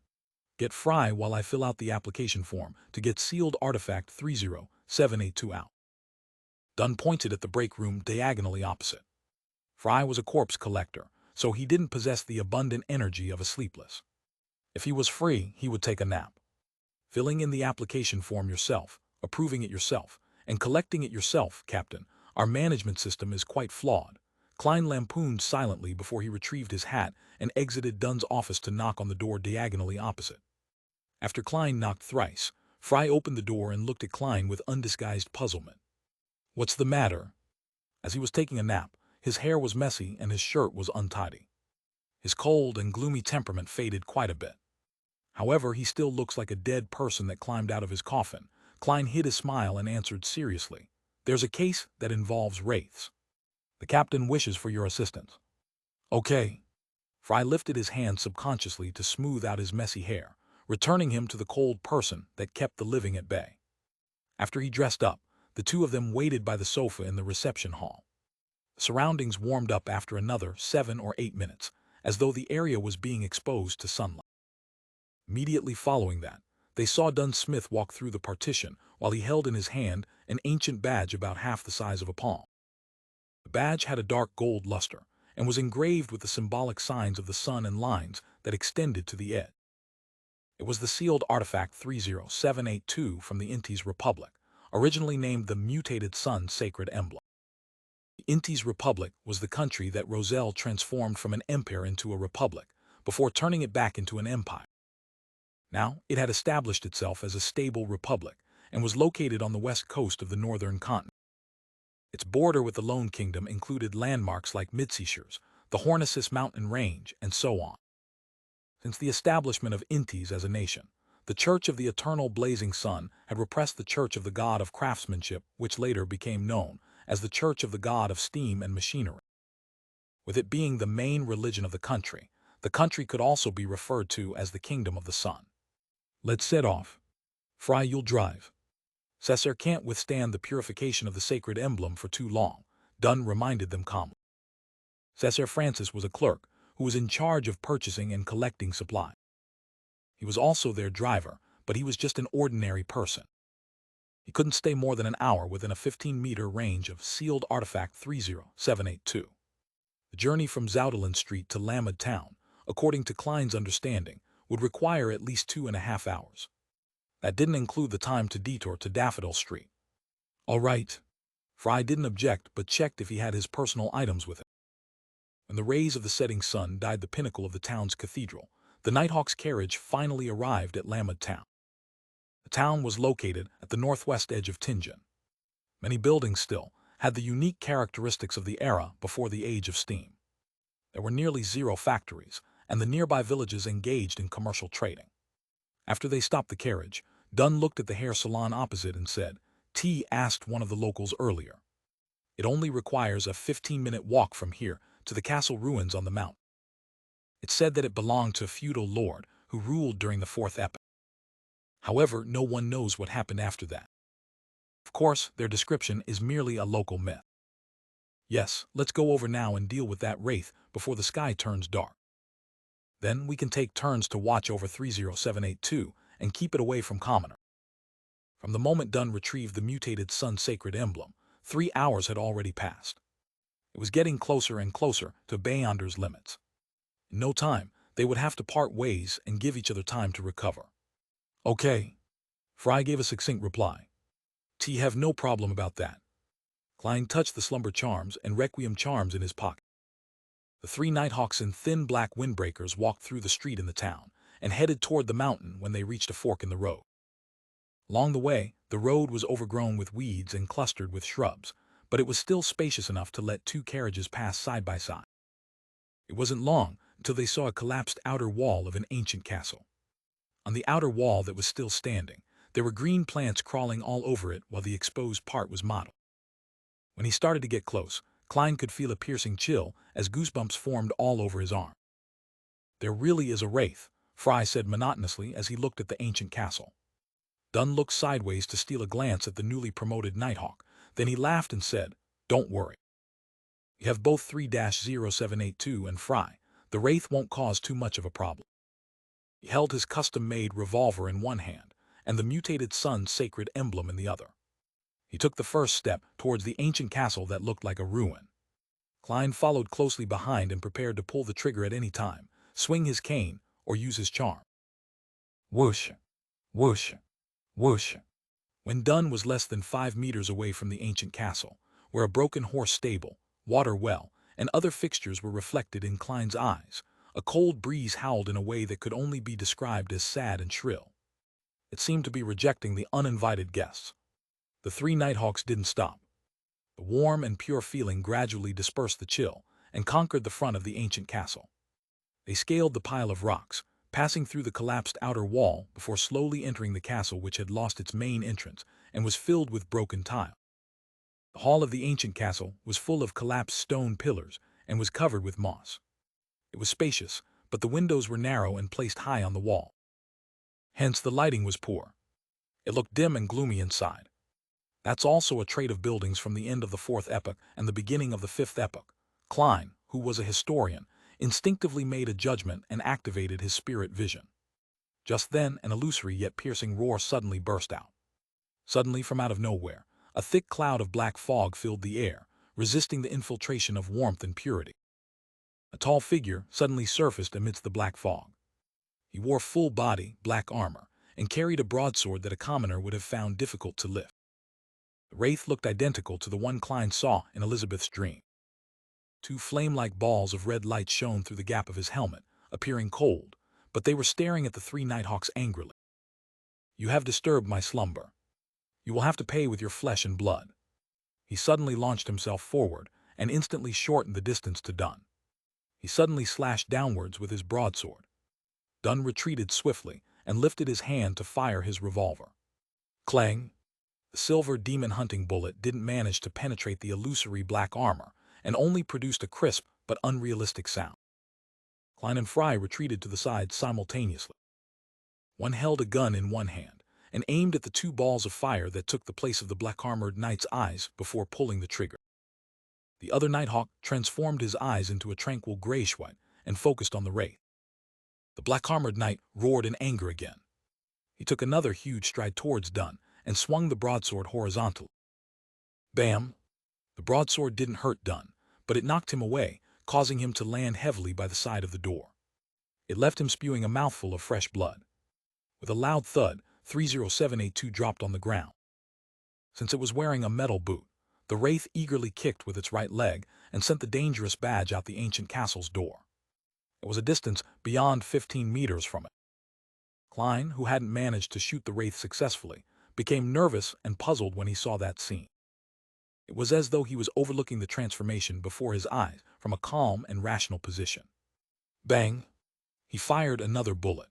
A: Get Fry while I fill out the application form to get sealed artifact 30782 out. Dunn pointed at the break room diagonally opposite. Fry was a corpse collector, so he didn't possess the abundant energy of a sleepless. If he was free, he would take a nap. Filling in the application form yourself, approving it yourself, and collecting it yourself, Captain, our management system is quite flawed. Klein lampooned silently before he retrieved his hat and exited Dunn's office to knock on the door diagonally opposite. After Klein knocked thrice, Fry opened the door and looked at Klein with undisguised puzzlement. What's the matter? As he was taking a nap, his hair was messy and his shirt was untidy. His cold and gloomy temperament faded quite a bit. However, he still looks like a dead person that climbed out of his coffin. Klein hid his smile and answered seriously. There's a case that involves wraiths. The captain wishes for your assistance. Okay. Fry lifted his hand subconsciously to smooth out his messy hair, returning him to the cold person that kept the living at bay. After he dressed up, the two of them waited by the sofa in the reception hall. The surroundings warmed up after another 7 or 8 minutes, as though the area was being exposed to sunlight. Immediately following that, they saw Dunn Smith walk through the partition while he held in his hand an ancient badge about half the size of a palm. The badge had a dark gold luster and was engraved with the symbolic signs of the sun and lines that extended to the edge. It was the sealed artifact 30782 from the Intes Republic, originally named the Mutated Sun Sacred Emblem. The Intes Republic was the country that Roselle transformed from an empire into a republic, before turning it back into an empire. Now, it had established itself as a stable republic and was located on the west coast of the northern continent. Its border with the Lone Kingdom included landmarks like Midseashires, the Hornisus Mountain Range, and so on. Since the establishment of Intes as a nation, the Church of the Eternal Blazing Sun had repressed the Church of the God of Craftsmanship, which later became known as the Church of the God of Steam and Machinery. With it being the main religion of the country could also be referred to as the Kingdom of the Sun. Let's set off. Fry, you'll drive. Cesar can't withstand the purification of the sacred emblem for too long, Dunn reminded them calmly. Cesar Francis was a clerk who was in charge of purchasing and collecting supplies. He was also their driver, but he was just an ordinary person. He couldn't stay more than an hour within a 15-meter range of sealed artifact 30782. The journey from Zoudeland Street to Lamed Town, according to Klein's understanding, would require at least 2.5 hours. That didn't include the time to detour to Daffodil Street. All right. Fry didn't object, but checked if he had his personal items with him. When the rays of the setting sun dyed the pinnacle of the town's cathedral, the Nighthawk's carriage finally arrived at Lamed Town. The town was located at the northwest edge of Tingen. Many buildings still had the unique characteristics of the era before the age of steam. There were nearly 0 factories, and the nearby villages engaged in commercial trading. After they stopped the carriage, Dunn looked at the hair salon opposite and said, "T asked one of the locals earlier. It only requires a 15-minute walk from here to the castle ruins on the mountain. It said that it belonged to a feudal lord who ruled during the 4th epoch. However, no one knows what happened after that. Of course, their description is merely a local myth. Yes, let's go over now and deal with that wraith before the sky turns dark. Then we can take turns to watch over 30782 and keep it away from commoner." From the moment Dunn retrieved the Mutated Sun Sacred Emblem, 3 hours had already passed. It was getting closer and closer to Beyonder's limits. In no time, they would have to part ways and give each other time to recover. Okay. Fry gave a succinct reply. T have no problem about that. Klein touched the slumber charms and requiem charms in his pocket. The 3 Nighthawks in thin black windbreakers walked through the street in the town and headed toward the mountain when they reached a fork in the road. Along the way, the road was overgrown with weeds and clustered with shrubs, but it was still spacious enough to let 2 carriages pass side by side. It wasn't long until they saw a collapsed outer wall of an ancient castle. On the outer wall that was still standing, there were green plants crawling all over it while the exposed part was mottled. When he started to get close, Klein could feel a piercing chill as goosebumps formed all over his arm. "There really is a wraith," Fry said monotonously as he looked at the ancient castle. Dunn looked sideways to steal a glance at the newly promoted Nighthawk. Then he laughed and said, "Don't worry. We have both 3-0782 and Fry. The wraith won't cause too much of a problem." He held his custom-made revolver in one hand and the Mutated Sun Sacred Emblem in the other. He took the first step towards the ancient castle that looked like a ruin. Klein followed closely behind and prepared to pull the trigger at any time, swing his cane, or use his charm. Whoosh, whoosh, whoosh. When Dunn was less than 5 meters away from the ancient castle, where a broken horse stable, water well, and other fixtures were reflected in Klein's eyes, a cold breeze howled in a way that could only be described as sad and shrill. It seemed to be rejecting the uninvited guests. The 3 Nighthawks didn't stop. The warm and pure feeling gradually dispersed the chill and conquered the front of the ancient castle. They scaled the pile of rocks, passing through the collapsed outer wall before slowly entering the castle, which had lost its main entrance and was filled with broken tile. The hall of the ancient castle was full of collapsed stone pillars and was covered with moss. It was spacious, but the windows were narrow and placed high on the wall. Hence the lighting was poor. It looked dim and gloomy inside. That's also a trait of buildings from the end of the Fourth Epoch and the beginning of the Fifth Epoch. Klein, who was a historian, instinctively made a judgment and activated his spirit vision. Just then, an illusory yet piercing roar suddenly burst out. Suddenly, from out of nowhere, a thick cloud of black fog filled the air, resisting the infiltration of warmth and purity. A tall figure suddenly surfaced amidst the black fog. He wore full-body, black armor, and carried a broadsword that a commoner would have found difficult to lift. The wraith looked identical to the one Klein saw in Elizabeth's dream. Two flame-like balls of red light shone through the gap of his helmet, appearing cold, but they were staring at the three Nighthawks angrily. "You have disturbed my slumber. You will have to pay with your flesh and blood." He suddenly launched himself forward and instantly shortened the distance to Dunn. He suddenly slashed downwards with his broadsword. Dunn retreated swiftly and lifted his hand to fire his revolver. Clang! The silver demon hunting bullet didn't manage to penetrate the illusory black armor and only produced a crisp but unrealistic sound. Klein and Fry retreated to the side simultaneously. One held a gun in one hand and aimed at the two balls of fire that took the place of the black-armored knight's eyes before pulling the trigger. The other Nighthawk transformed his eyes into a tranquil grayish-white and focused on the wraith. The black-armored knight roared in anger again. He took another huge stride towards Dunn and swung the broadsword horizontally. Bam! The broadsword didn't hurt Dunn, but it knocked him away, causing him to land heavily by the side of the door. It left him spewing a mouthful of fresh blood. With a loud thud, 30782 dropped on the ground. Since it was wearing a metal boot, the wraith eagerly kicked with its right leg and sent the dangerous badge out the ancient castle's door. It was a distance beyond 15 meters from it. Klein, who hadn't managed to shoot the wraith successfully, became nervous and puzzled when he saw that scene. It was as though he was overlooking the transformation before his eyes from a calm and rational position. Bang! He fired another bullet.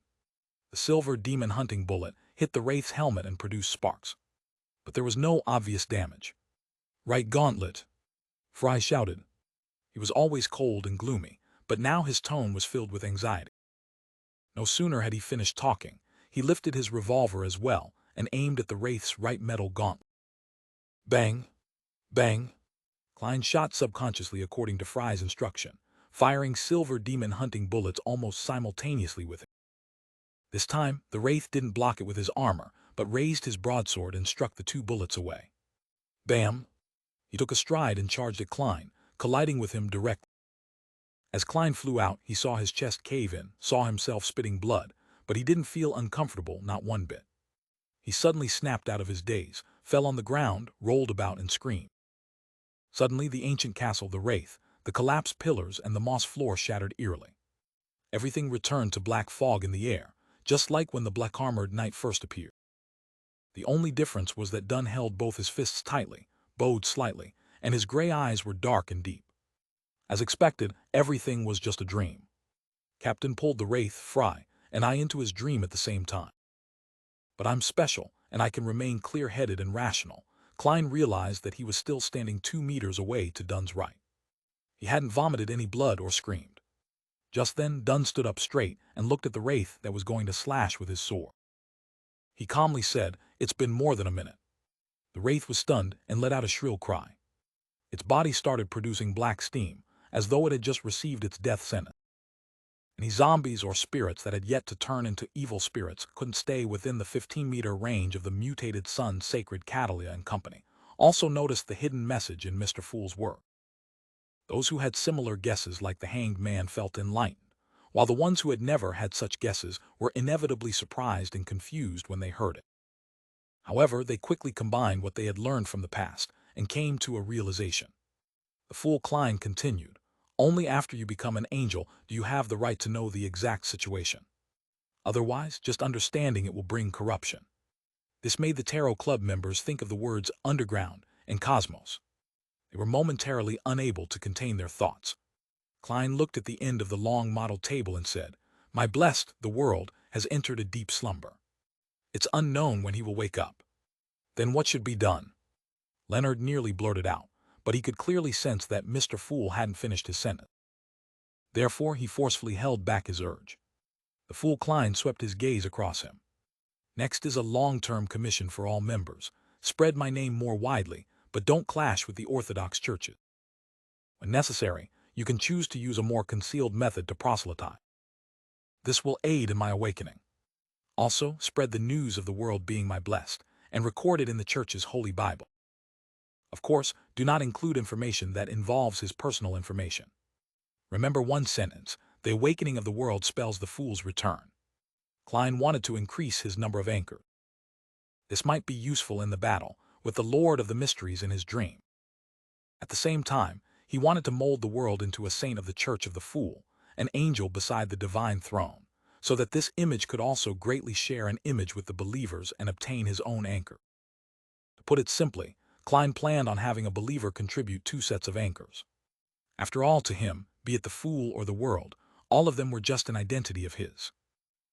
A: The silver demon hunting bullet hit the wraith's helmet and produced sparks. But there was no obvious damage. "Right gauntlet!" Fry shouted. He was always cold and gloomy, but now his tone was filled with anxiety. No sooner had he finished talking, he lifted his revolver as well and aimed at the wraith's right metal gauntlet. Bang! Bang! Klein shot subconsciously according to Fry's instruction, firing silver demon hunting bullets almost simultaneously with it. This time, the wraith didn't block it with his armor, but raised his broadsword and struck the two bullets away. Bam! He took a stride and charged at Klein, colliding with him directly. As Klein flew out, he saw his chest cave in, saw himself spitting blood, but he didn't feel uncomfortable, not one bit. He suddenly snapped out of his daze, fell on the ground, rolled about, and screamed. Suddenly, the ancient castle, the wraith, the collapsed pillars, and the moss floor shattered eerily. Everything returned to black fog in the air, just like when the black-armored knight first appeared. The only difference was that Dunn held both his fists tightly, bowed slightly, and his gray eyes were dark and deep. As expected, everything was just a dream. Captain pulled the wraith, Fry, and I into his dream at the same time. But I'm special, and I can remain clear-headed and rational. Klein realized that he was still standing 2 meters away to Dunn's right. He hadn't vomited any blood or screamed. Just then, Dunn stood up straight and looked at the wraith that was going to slash with his sword. He calmly said, "It's been more than a minute." The wraith was stunned and let out a shrill cry. Its body started producing black steam, as though it had just received its death sentence. Any zombies or spirits that had yet to turn into evil spirits couldn't stay within the 15-meter range of the mutated sun's sacred Catalia and company. Also noticed the hidden message in Mr. Fool's work. Those who had similar guesses like the hanged man felt enlightened, while the ones who had never had such guesses were inevitably surprised and confused when they heard it. However, they quickly combined what they had learned from the past and came to a realization. The fool Klein continued, "Only after you become an angel do you have the right to know the exact situation. Otherwise, just understanding it will bring corruption." This made the Tarot Club members think of the words underground and cosmos. They were momentarily unable to contain their thoughts. Klein looked at the end of the long model table and said, "My blessed, the world, has entered a deep slumber. It's unknown when he will wake up. Then what should be done?" Leonard nearly blurted out, but he could clearly sense that Mr. Fool hadn't finished his sentence. Therefore, he forcefully held back his urge. The Fool Klein swept his gaze across him. Next is a long-term commission for all members. Spread my name more widely, but don't clash with the Orthodox churches. When necessary, you can choose to use a more concealed method to proselytize. This will aid in my awakening. Also, spread the news of the world being my blessed, and record it in the church's Holy Bible. Of course, do not include information that involves his personal information. Remember one sentence: the awakening of the world spells the fool's return. Klein wanted to increase his number of anchors. This might be useful in the battle, with the Lord of the Mysteries in his dream. At the same time, he wanted to mold the world into a saint of the Church of the Fool, an angel beside the divine throne, so that this image could also greatly share an image with the believers and obtain his own anchor. To put it simply, Klein planned on having a believer contribute 2 sets of anchors. After all, to him, be it the fool or the world, all of them were just an identity of his.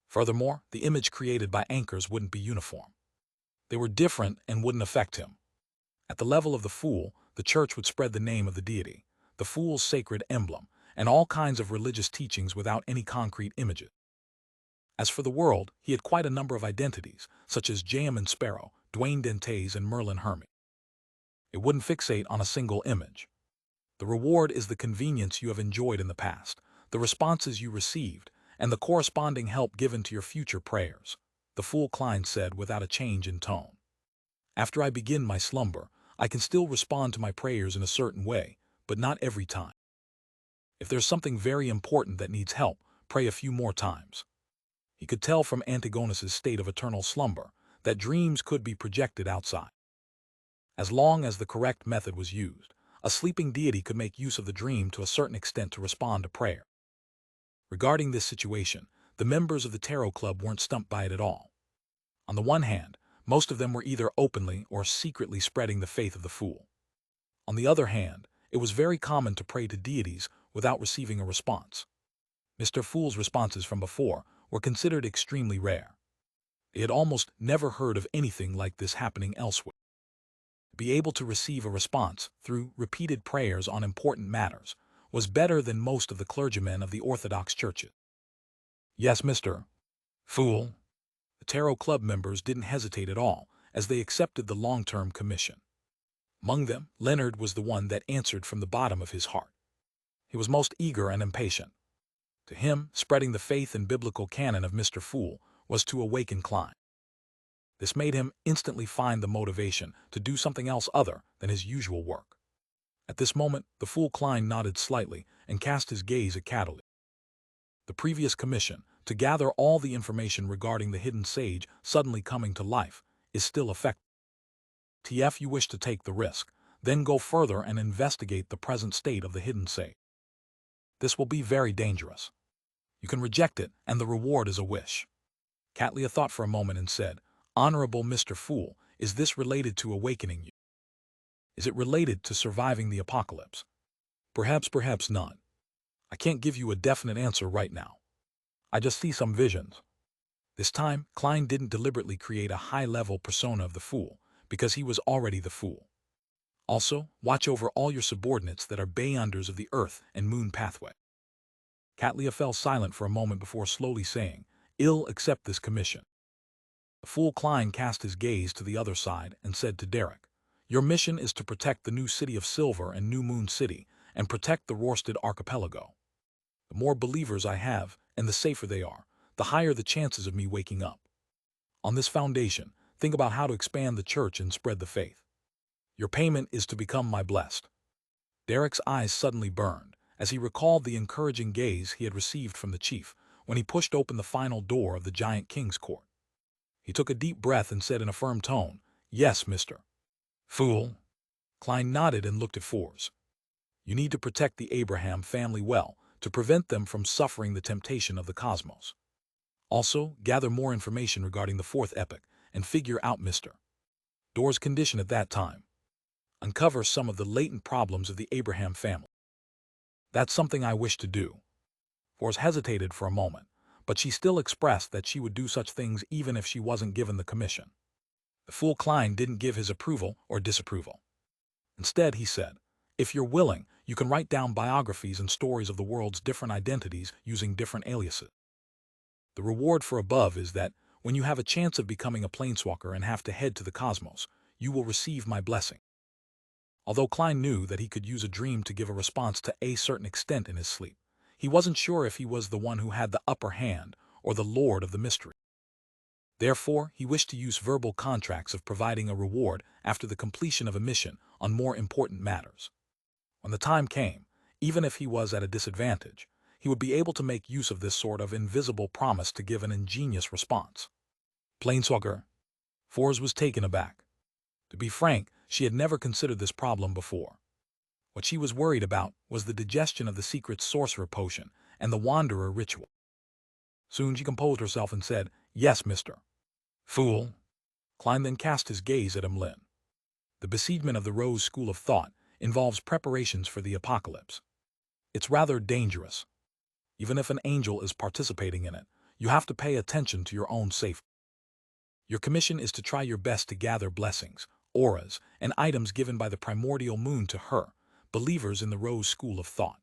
A: Furthermore, the image created by anchors wouldn't be uniform. They were different and wouldn't affect him. At the level of the fool, the church would spread the name of the deity, the fool's sacred emblem, and all kinds of religious teachings without any concrete images. As for the world, he had quite a number of identities, such as Jam and Sparrow, Dwayne Dentes, and Merlin Hermie. It wouldn't fixate on a single image. The reward is the convenience you have enjoyed in the past, the responses you received, and the corresponding help given to your future prayers, the Fool Klein said without a change in tone. After I begin my slumber, I can still respond to my prayers in a certain way, but not every time. If there's something very important that needs help, pray a few more times. He could tell from Antigonus's state of eternal slumber that dreams could be projected outside. As long as the correct method was used, a sleeping deity could make use of the dream to a certain extent to respond to prayer. Regarding this situation, the members of the Tarot Club weren't stumped by it at all. On the one hand, most of them were either openly or secretly spreading the faith of the fool. On the other hand, it was very common to pray to deities without receiving a response. Mr. Fool's responses from before were considered extremely rare. They had almost never heard of anything like this happening elsewhere. To be able to receive a response through repeated prayers on important matters was better than most of the clergymen of the Orthodox churches. Yes, Mr. Fool. The Tarot Club members didn't hesitate at all, as they accepted the long-term commission. Among them, Leonard was the one that answered from the bottom of his heart. He was most eager and impatient. To him, spreading the faith and biblical canon of Mr. Fool was to awaken Klein. This made him instantly find the motivation to do something else other than his usual work. At this moment, the Fool Klein nodded slightly and cast his gaze at Cataly. The previous commission, to gather all the information regarding the hidden sage suddenly coming to life, is still effective. If you wish to take the risk, then go further and investigate the present state of the hidden sage. This will be very dangerous. You can reject it, and the reward is a wish. Catlia thought for a moment and said, "Honorable Mr. Fool, is this related to awakening you? Is it related to surviving the apocalypse?" "Perhaps, perhaps not. I can't give you a definite answer right now. I just see some visions." This time, Klein didn't deliberately create a high-level persona of the fool, because he was already the fool. Also, watch over all your subordinates that are beyonders of the Earth and Moon pathway. Catlia fell silent for a moment before slowly saying, "I'll accept this commission." The Fool Klein cast his gaze to the other side and said to Derek, "Your mission is to protect the new city of Silver and New Moon City and protect the Rorsted Archipelago. The more believers I have, and the safer they are, the higher the chances of me waking up. On this foundation, think about how to expand the church and spread the faith. Your payment is to become my blessed." Derek's eyes suddenly burned as he recalled the encouraging gaze he had received from the chief when he pushed open the final door of the giant king's court. He took a deep breath and said in a firm tone, "Yes, Mr. Fool." Klein nodded and looked at Fours. "You need to protect the Abraham family well to prevent them from suffering the temptation of the cosmos. Also, gather more information regarding the fourth epoch and figure out Mr. Door's condition at that time. Uncover some of the latent problems of the Abraham family." "That's something I wish to do." Fours hesitated for a moment, but she still expressed that she would do such things even if she wasn't given the commission. The Fool Klein didn't give his approval or disapproval. Instead, he said, if you're willing, you can write down biographies and stories of the world's different identities using different aliases. The reward for above is that, when you have a chance of becoming a planeswalker and have to head to the cosmos, you will receive my blessing. Although Klein knew that he could use a dream to give a response to a certain extent in his sleep, he wasn't sure if he was the one who had the upper hand or the lord of the mystery. Therefore, he wished to use verbal contracts of providing a reward after the completion of a mission on more important matters. When the time came, even if he was at a disadvantage, he would be able to make use of this sort of invisible promise to give an ingenious response. Planeswalker. Fours was taken aback. To be frank, she had never considered this problem before. What she was worried about was the digestion of the secret sorcerer potion and the wanderer ritual. Soon she composed herself and said, "Yes, Mr. Fool." Klein then cast his gaze at Emlyn. The besiegement of the Rose School of Thought involves preparations for the apocalypse. It's rather dangerous. Even if an angel is participating in it, you have to pay attention to your own safety. Your commission is to try your best to gather blessings, auras, and items given by the primordial moon to her, believers in the Rose School of Thought.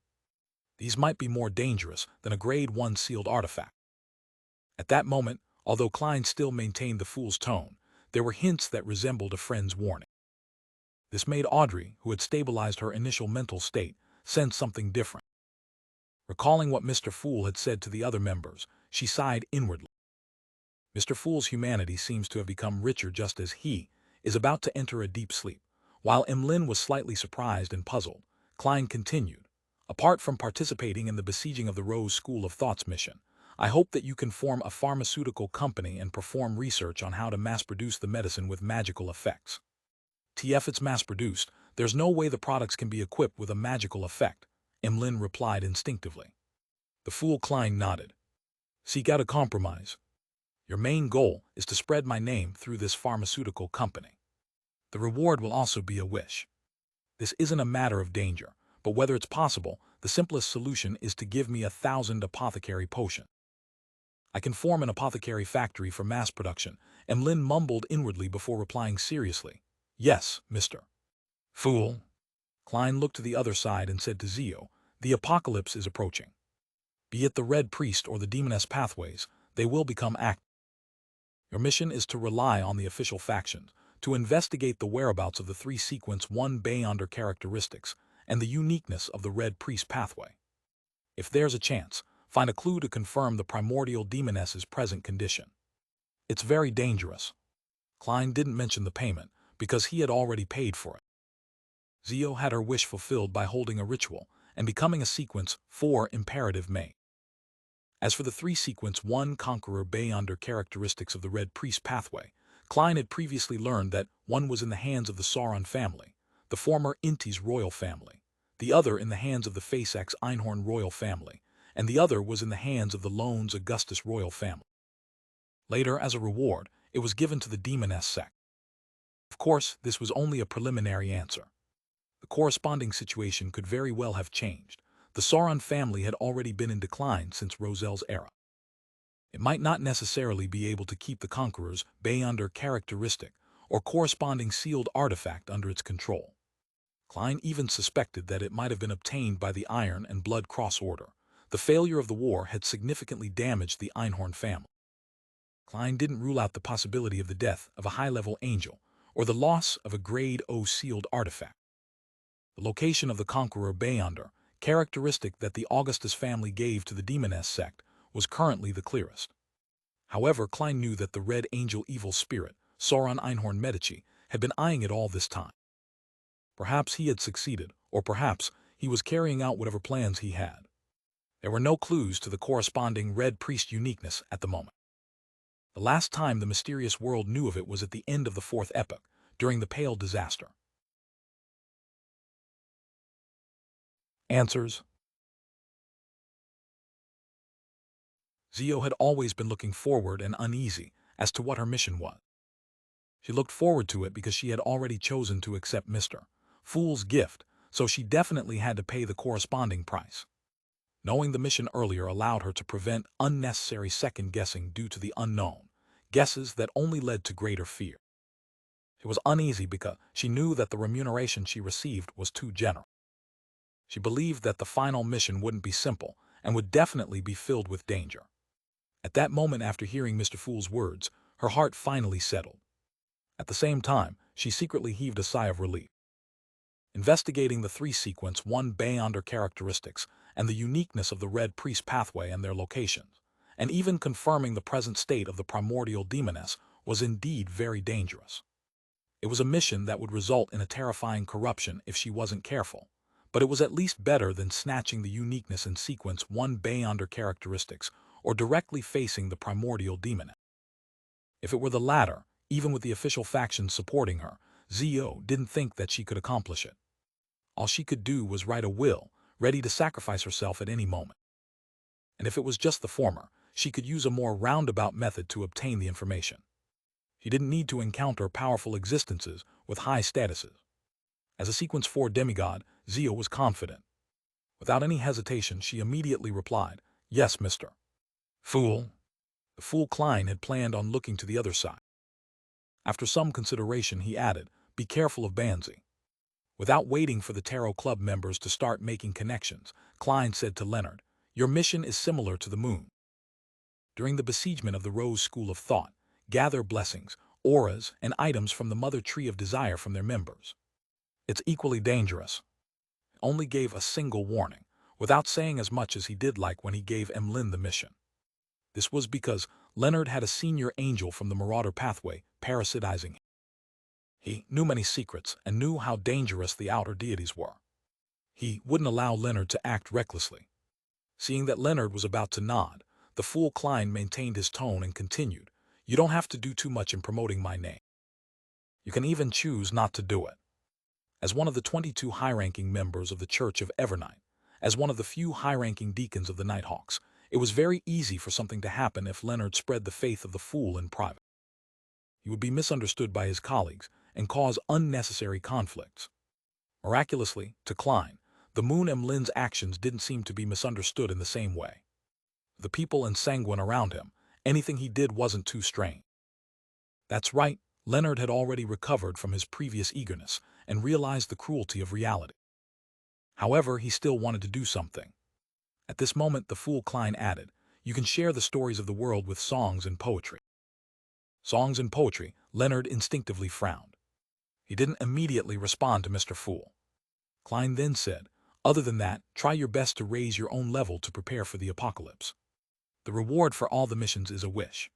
A: These might be more dangerous than a Grade 1 sealed artifact. At that moment, although Klein still maintained the fool's tone, there were hints that resembled a friend's warning. This made Audrey, who had stabilized her initial mental state, sense something different. Recalling what Mr. Fool had said to the other members, she sighed inwardly. Mr. Fool's humanity seems to have become richer just as he is about to enter a deep sleep. While Emlyn was slightly surprised and puzzled, Klein continued, "Apart from participating in the besieging of the Rose School of Thought's mission, I hope that you can form a pharmaceutical company and perform research on how to mass-produce the medicine with magical effects." "If it's mass-produced, there's no way the products can be equipped with a magical effect," Emlyn replied instinctively. The fool Klein nodded. "Seek out a compromise. Your main goal is to spread my name through this pharmaceutical company. The reward will also be a wish. This isn't a matter of danger, but whether it's possible, the simplest solution is to give me 1,000 apothecary potions. I can form an apothecary factory for mass production," Emlyn mumbled inwardly before replying seriously, "Yes, Mr. Fool." Klein looked to the other side and said to Zio, "The apocalypse is approaching. Be it the Red Priest or the Demoness pathways, they will become active. Your mission is to rely on the official factions, to investigate the whereabouts of the 3 Sequence 1 Beyonder characteristics and the uniqueness of the Red Priest pathway. If there's a chance, find a clue to confirm the primordial demoness's present condition. It's very dangerous." Klein didn't mention the payment, because he had already paid for it. Zio had her wish fulfilled by holding a ritual and becoming a Sequence 4 imperative mate. As for the 3 Sequence 1 Conqueror Beyonder characteristics of the Red Priest pathway, Klein had previously learned that one was in the hands of the Sauron family, the former Inti's royal family, the other in the hands of the Faceax Einhorn royal family, and the other was in the hands of the Loans Augustus royal family. Later, as a reward, it was given to the Demoness sect. Of course, this was only a preliminary answer. The corresponding situation could very well have changed. The Sauron family had already been in decline since Roselle's era. It might not necessarily be able to keep the Conqueror's Beyonder characteristic or corresponding sealed artifact under its control. Klein even suspected that it might have been obtained by the Iron and Blood Cross Order. The failure of the war had significantly damaged the Einhorn family. Klein didn't rule out the possibility of the death of a high-level angel or the loss of a Grade O sealed artifact. The location of the Conqueror Beyonder, characteristic that the Augustus family gave to the Demoness sect, was currently the clearest. However, Klein knew that the Red Angel evil spirit, Sauron Einhorn Medici, had been eyeing it all this time. Perhaps he had succeeded, or perhaps he was carrying out whatever plans he had. There were no clues to the corresponding Red Priest uniqueness at the moment. The last time the mysterious world knew of it was at the end of the 4th epoch, during the Pale Disaster. Answers. Zio had always been looking forward and uneasy as to what her mission was. She looked forward to it because she had already chosen to accept Mr. Fool's gift, so she definitely had to pay the corresponding price. Knowing the mission earlier allowed her to prevent unnecessary second-guessing due to the unknown, guesses that only led to greater fear. She was uneasy because she knew that the remuneration she received was too generous. She believed that the final mission wouldn't be simple and would definitely be filled with danger. At that moment, after hearing Mr. Fool's words, her heart finally settled. At the same time, she secretly heaved a sigh of relief. Investigating the three-sequence 1 Beyonder characteristics and the uniqueness of the Red Priest pathway and their locations, and even confirming the present state of the primordial demoness was indeed very dangerous. It was a mission that would result in a terrifying corruption if she wasn't careful, but it was at least better than snatching the uniqueness in sequence 1 Beyonder characteristics or directly facing the primordial demoness. If it were the latter, even with the official factions supporting her, Zio didn't think that she could accomplish it. All she could do was write a will, ready to sacrifice herself at any moment. And if it was just the former, she could use a more roundabout method to obtain the information. She didn't need to encounter powerful existences with high statuses. As a Sequence 4 demigod, Zio was confident. Without any hesitation, she immediately replied, "Yes, Mr. Fool." The fool Klein had planned on looking to the other side. After some consideration, he added, "Be careful of Banzi." Without waiting for the Tarot Club members to start making connections, Klein said to Leonard, "Your mission is similar to the moon. During the besiegement of the Rose School of Thought, gather blessings, auras, and items from the Mother Tree of Desire from their members. It's equally dangerous." Only gave a single warning, without saying as much as he did like when he gave Emlyn the mission. This was because Leonard had a senior angel from the Marauder pathway parasitizing him. He knew many secrets and knew how dangerous the outer deities were. He wouldn't allow Leonard to act recklessly. Seeing that Leonard was about to nod, the fool Klein maintained his tone and continued, "You don't have to do too much in promoting my name. You can even choose not to do it." As one of the 22 high-ranking members of the Church of Evernight, as one of the few high-ranking deacons of the Nighthawks, it was very easy for something to happen if Leonard spread the faith of the fool in private. He would be misunderstood by his colleagues and cause unnecessary conflicts. Miraculously, to Klein, the Moon Emlyn's actions didn't seem to be misunderstood in the same way. The people and Sanguine around him, anything he did wasn't too strange. That's right, Leonard had already recovered from his previous eagerness and realized the cruelty of reality. However, he still wanted to do something. At this moment, the fool Klein added, "You can share the stories of the world with songs and poetry." Songs and poetry, Leonard instinctively frowned. He didn't immediately respond to Mr. Fool. Klein then said, "Other than that, try your best to raise your own level to prepare for the apocalypse. The reward for all the missions is a wish."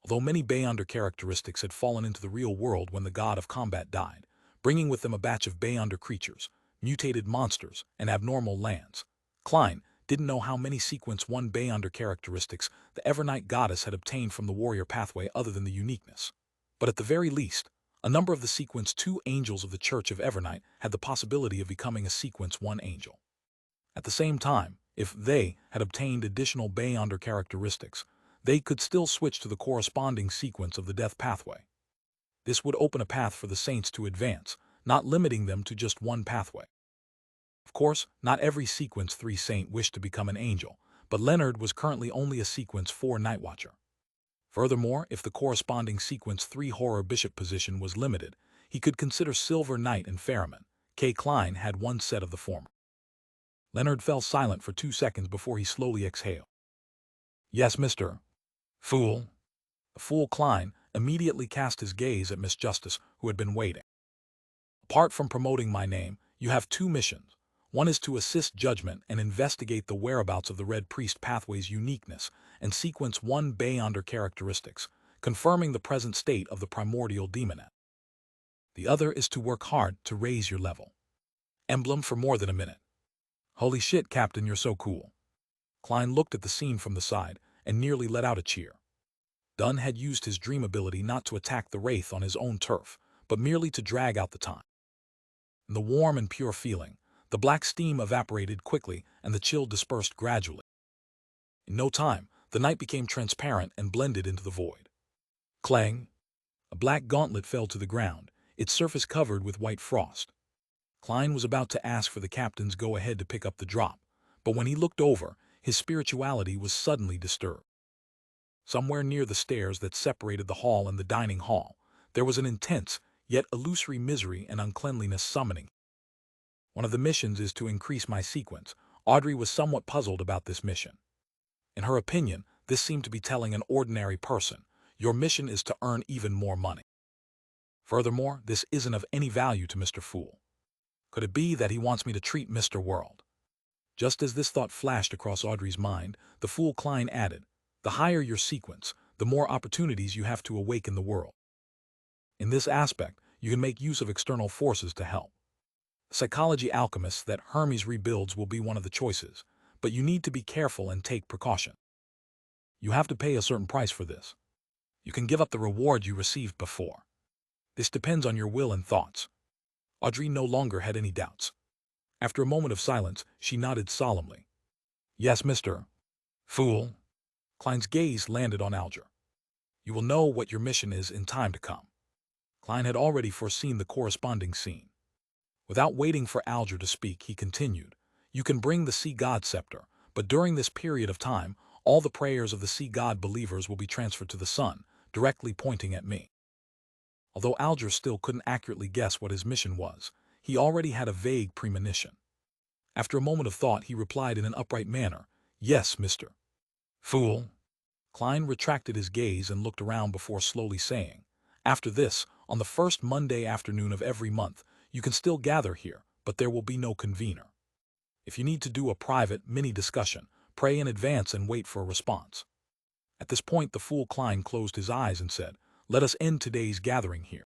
A: Although many Beyonder characteristics had fallen into the real world when the god of combat died, bringing with them a batch of Beyonder creatures, mutated monsters, and abnormal lands, Klein didn't know how many Sequence 1 Beyonder characteristics the Evernight goddess had obtained from the warrior pathway other than the uniqueness. But at the very least, a number of the Sequence 2 angels of the Church of Evernight had the possibility of becoming a Sequence 1 angel. At the same time, if they had obtained additional Beyonder characteristics, they could still switch to the corresponding sequence of the death pathway. This would open a path for the saints to advance, not limiting them to just one pathway. Of course, not every Sequence 3 saint wished to become an angel, but Leonard was currently only a Sequence 4 Nightwatcher. Furthermore, if the corresponding Sequence 3 Horror Bishop position was limited, he could consider Silver Knight and Ferryman. K. Klein had one set of the former. Leonard fell silent for 2 seconds before he slowly exhaled. "Yes, Mr. Fool." The fool Klein immediately cast his gaze at Miss Justice, who had been waiting. "Apart from promoting my name, you have 2 missions. One is to assist judgment and investigate the whereabouts of the Red Priest pathway's uniqueness and Sequence 1 Beyonder characteristics, confirming the present state of the primordial demonette. The other is to work hard to raise your level. Emblem for more than a minute." "Holy shit, Captain, you're so cool." Klein looked at the scene from the side and nearly let out a cheer. Dunn had used his dream ability not to attack the Wraith on his own turf, but merely to drag out the time. In the warm and pure feeling, the black steam evaporated quickly and the chill dispersed gradually. In no time, the night became transparent and blended into the void. Clang! A black gauntlet fell to the ground, its surface covered with white frost. Klein was about to ask for the captain's go-ahead to pick up the drop, but when he looked over, his spirituality was suddenly disturbed. Somewhere near the stairs that separated the hall and the dining hall, there was an intense, yet illusory misery and uncleanliness summoning. One of the missions is to increase my sequence. Audrey was somewhat puzzled about this mission. In her opinion, this seemed to be telling an ordinary person, your mission is to earn even more money. Furthermore, this isn't of any value to Mr. Fool. Could it be that he wants me to treat Mr. World? Just as this thought flashed across Audrey's mind, the fool Klein added, the higher your sequence, the more opportunities you have to awaken the world. In this aspect, you can make use of external forces to help. Psychology alchemists that Hermes rebuilds will be one of the choices, but you need to be careful and take precaution. You have to pay a certain price for this. You can give up the reward you received before. This depends on your will and thoughts. Audrey no longer had any doubts. After a moment of silence, she nodded solemnly. Yes, Mr. Fool. Klein's gaze landed on Alger. You will know what your mission is in time to come. Klein had already foreseen the corresponding scene. Without waiting for Alger to speak, he continued, you can bring the sea god scepter, but during this period of time, all the prayers of the sea god believers will be transferred to the sun, directly pointing at me. Although Alger still couldn't accurately guess what his mission was, he already had a vague premonition. After a moment of thought, he replied in an upright manner, yes, Mr. Fool. Klein retracted his gaze and looked around before slowly saying, after this, on the first Monday afternoon of every month, you can still gather here, but there will be no convener. If you need to do a private, mini-discussion, pray in advance and wait for a response. At this point, the fool Klein closed his eyes and said, let us end today's gathering here.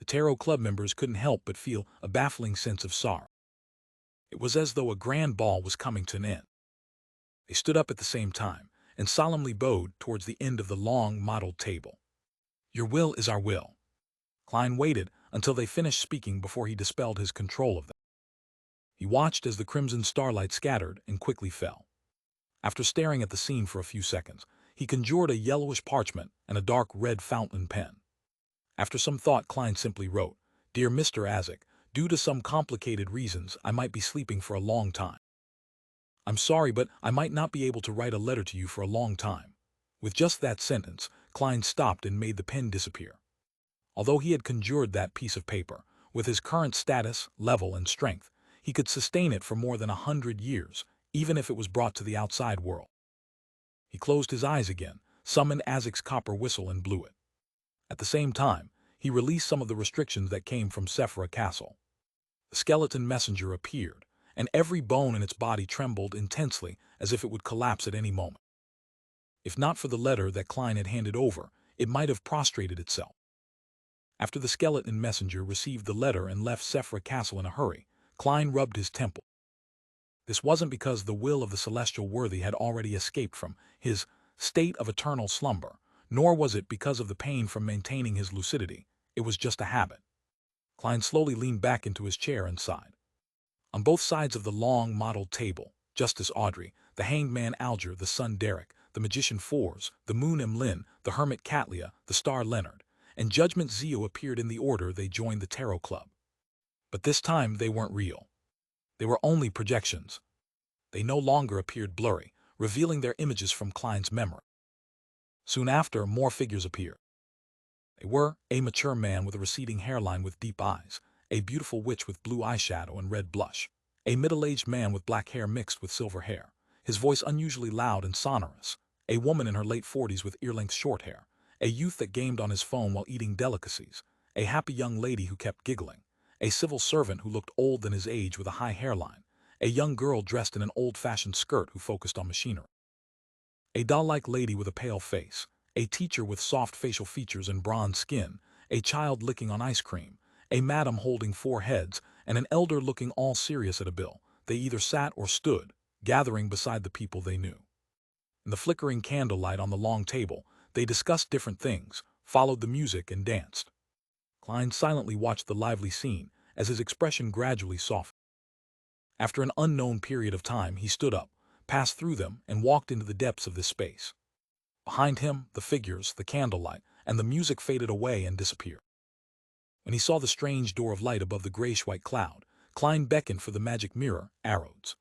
A: The Tarot Club members couldn't help but feel a baffling sense of sorrow. It was as though a grand ball was coming to an end. They stood up at the same time and solemnly bowed towards the end of the long, mottled table. Your will is our will. Klein waited until they finished speaking before he dispelled his control of them. He watched as the crimson starlight scattered and quickly fell. After staring at the scene for a few seconds, he conjured a yellowish parchment and a dark red fountain pen. After some thought, Klein simply wrote, Dear Mr. Azek, due to some complicated reasons, I might be sleeping for a long time. I'm sorry, but I might not be able to write a letter to you for a long time. With just that sentence, Klein stopped and made the pen disappear. Although he had conjured that piece of paper, with his current status, level, and strength, he could sustain it for more than 100 years, even if it was brought to the outside world. He closed his eyes again, summoned Azek's copper whistle and blew it. At the same time, he released some of the restrictions that came from Sephira Castle. The skeleton messenger appeared, and every bone in its body trembled intensely as if it would collapse at any moment. If not for the letter that Klein had handed over, it might have prostrated itself. After the skeleton messenger received the letter and left Sephira Castle in a hurry, Klein rubbed his temple. This wasn't because the will of the celestial worthy had already escaped from his state of eternal slumber, nor was it because of the pain from maintaining his lucidity. It was just a habit. Klein slowly leaned back into his chair and sighed. On both sides of the long, mottled table, Justice Audrey, the hanged man Alger, the sun Derek, the magician Fours, the moon Emlyn, the hermit Catlia, the star Leonard, and Judgment Zio appeared in the order they joined the Tarot Club. But this time they weren't real. They were only projections. They no longer appeared blurry, revealing their images from Klein's memory. Soon after, more figures appeared. They were a mature man with a receding hairline with deep eyes, a beautiful witch with blue eyeshadow and red blush, a middle-aged man with black hair mixed with silver hair, his voice unusually loud and sonorous, a woman in her late 40s with ear-length short hair, a youth that gamed on his phone while eating delicacies, a happy young lady who kept giggling, a civil servant who looked old than his age with a high hairline, a young girl dressed in an old-fashioned skirt who focused on machinery, a doll-like lady with a pale face, a teacher with soft facial features and bronze skin, a child licking on ice cream, a madam holding 4 heads, and an elder looking all serious at a bill. They either sat or stood, gathering beside the people they knew. In the flickering candlelight on the long table, they discussed different things, followed the music, and danced. Klein silently watched the lively scene as his expression gradually softened. After an unknown period of time, he stood up, passed through them, and walked into the depths of this space. Behind him, the figures, the candlelight, and the music faded away and disappeared. When he saw the strange door of light above the grayish-white cloud, Klein beckoned for the magic mirror, arrows.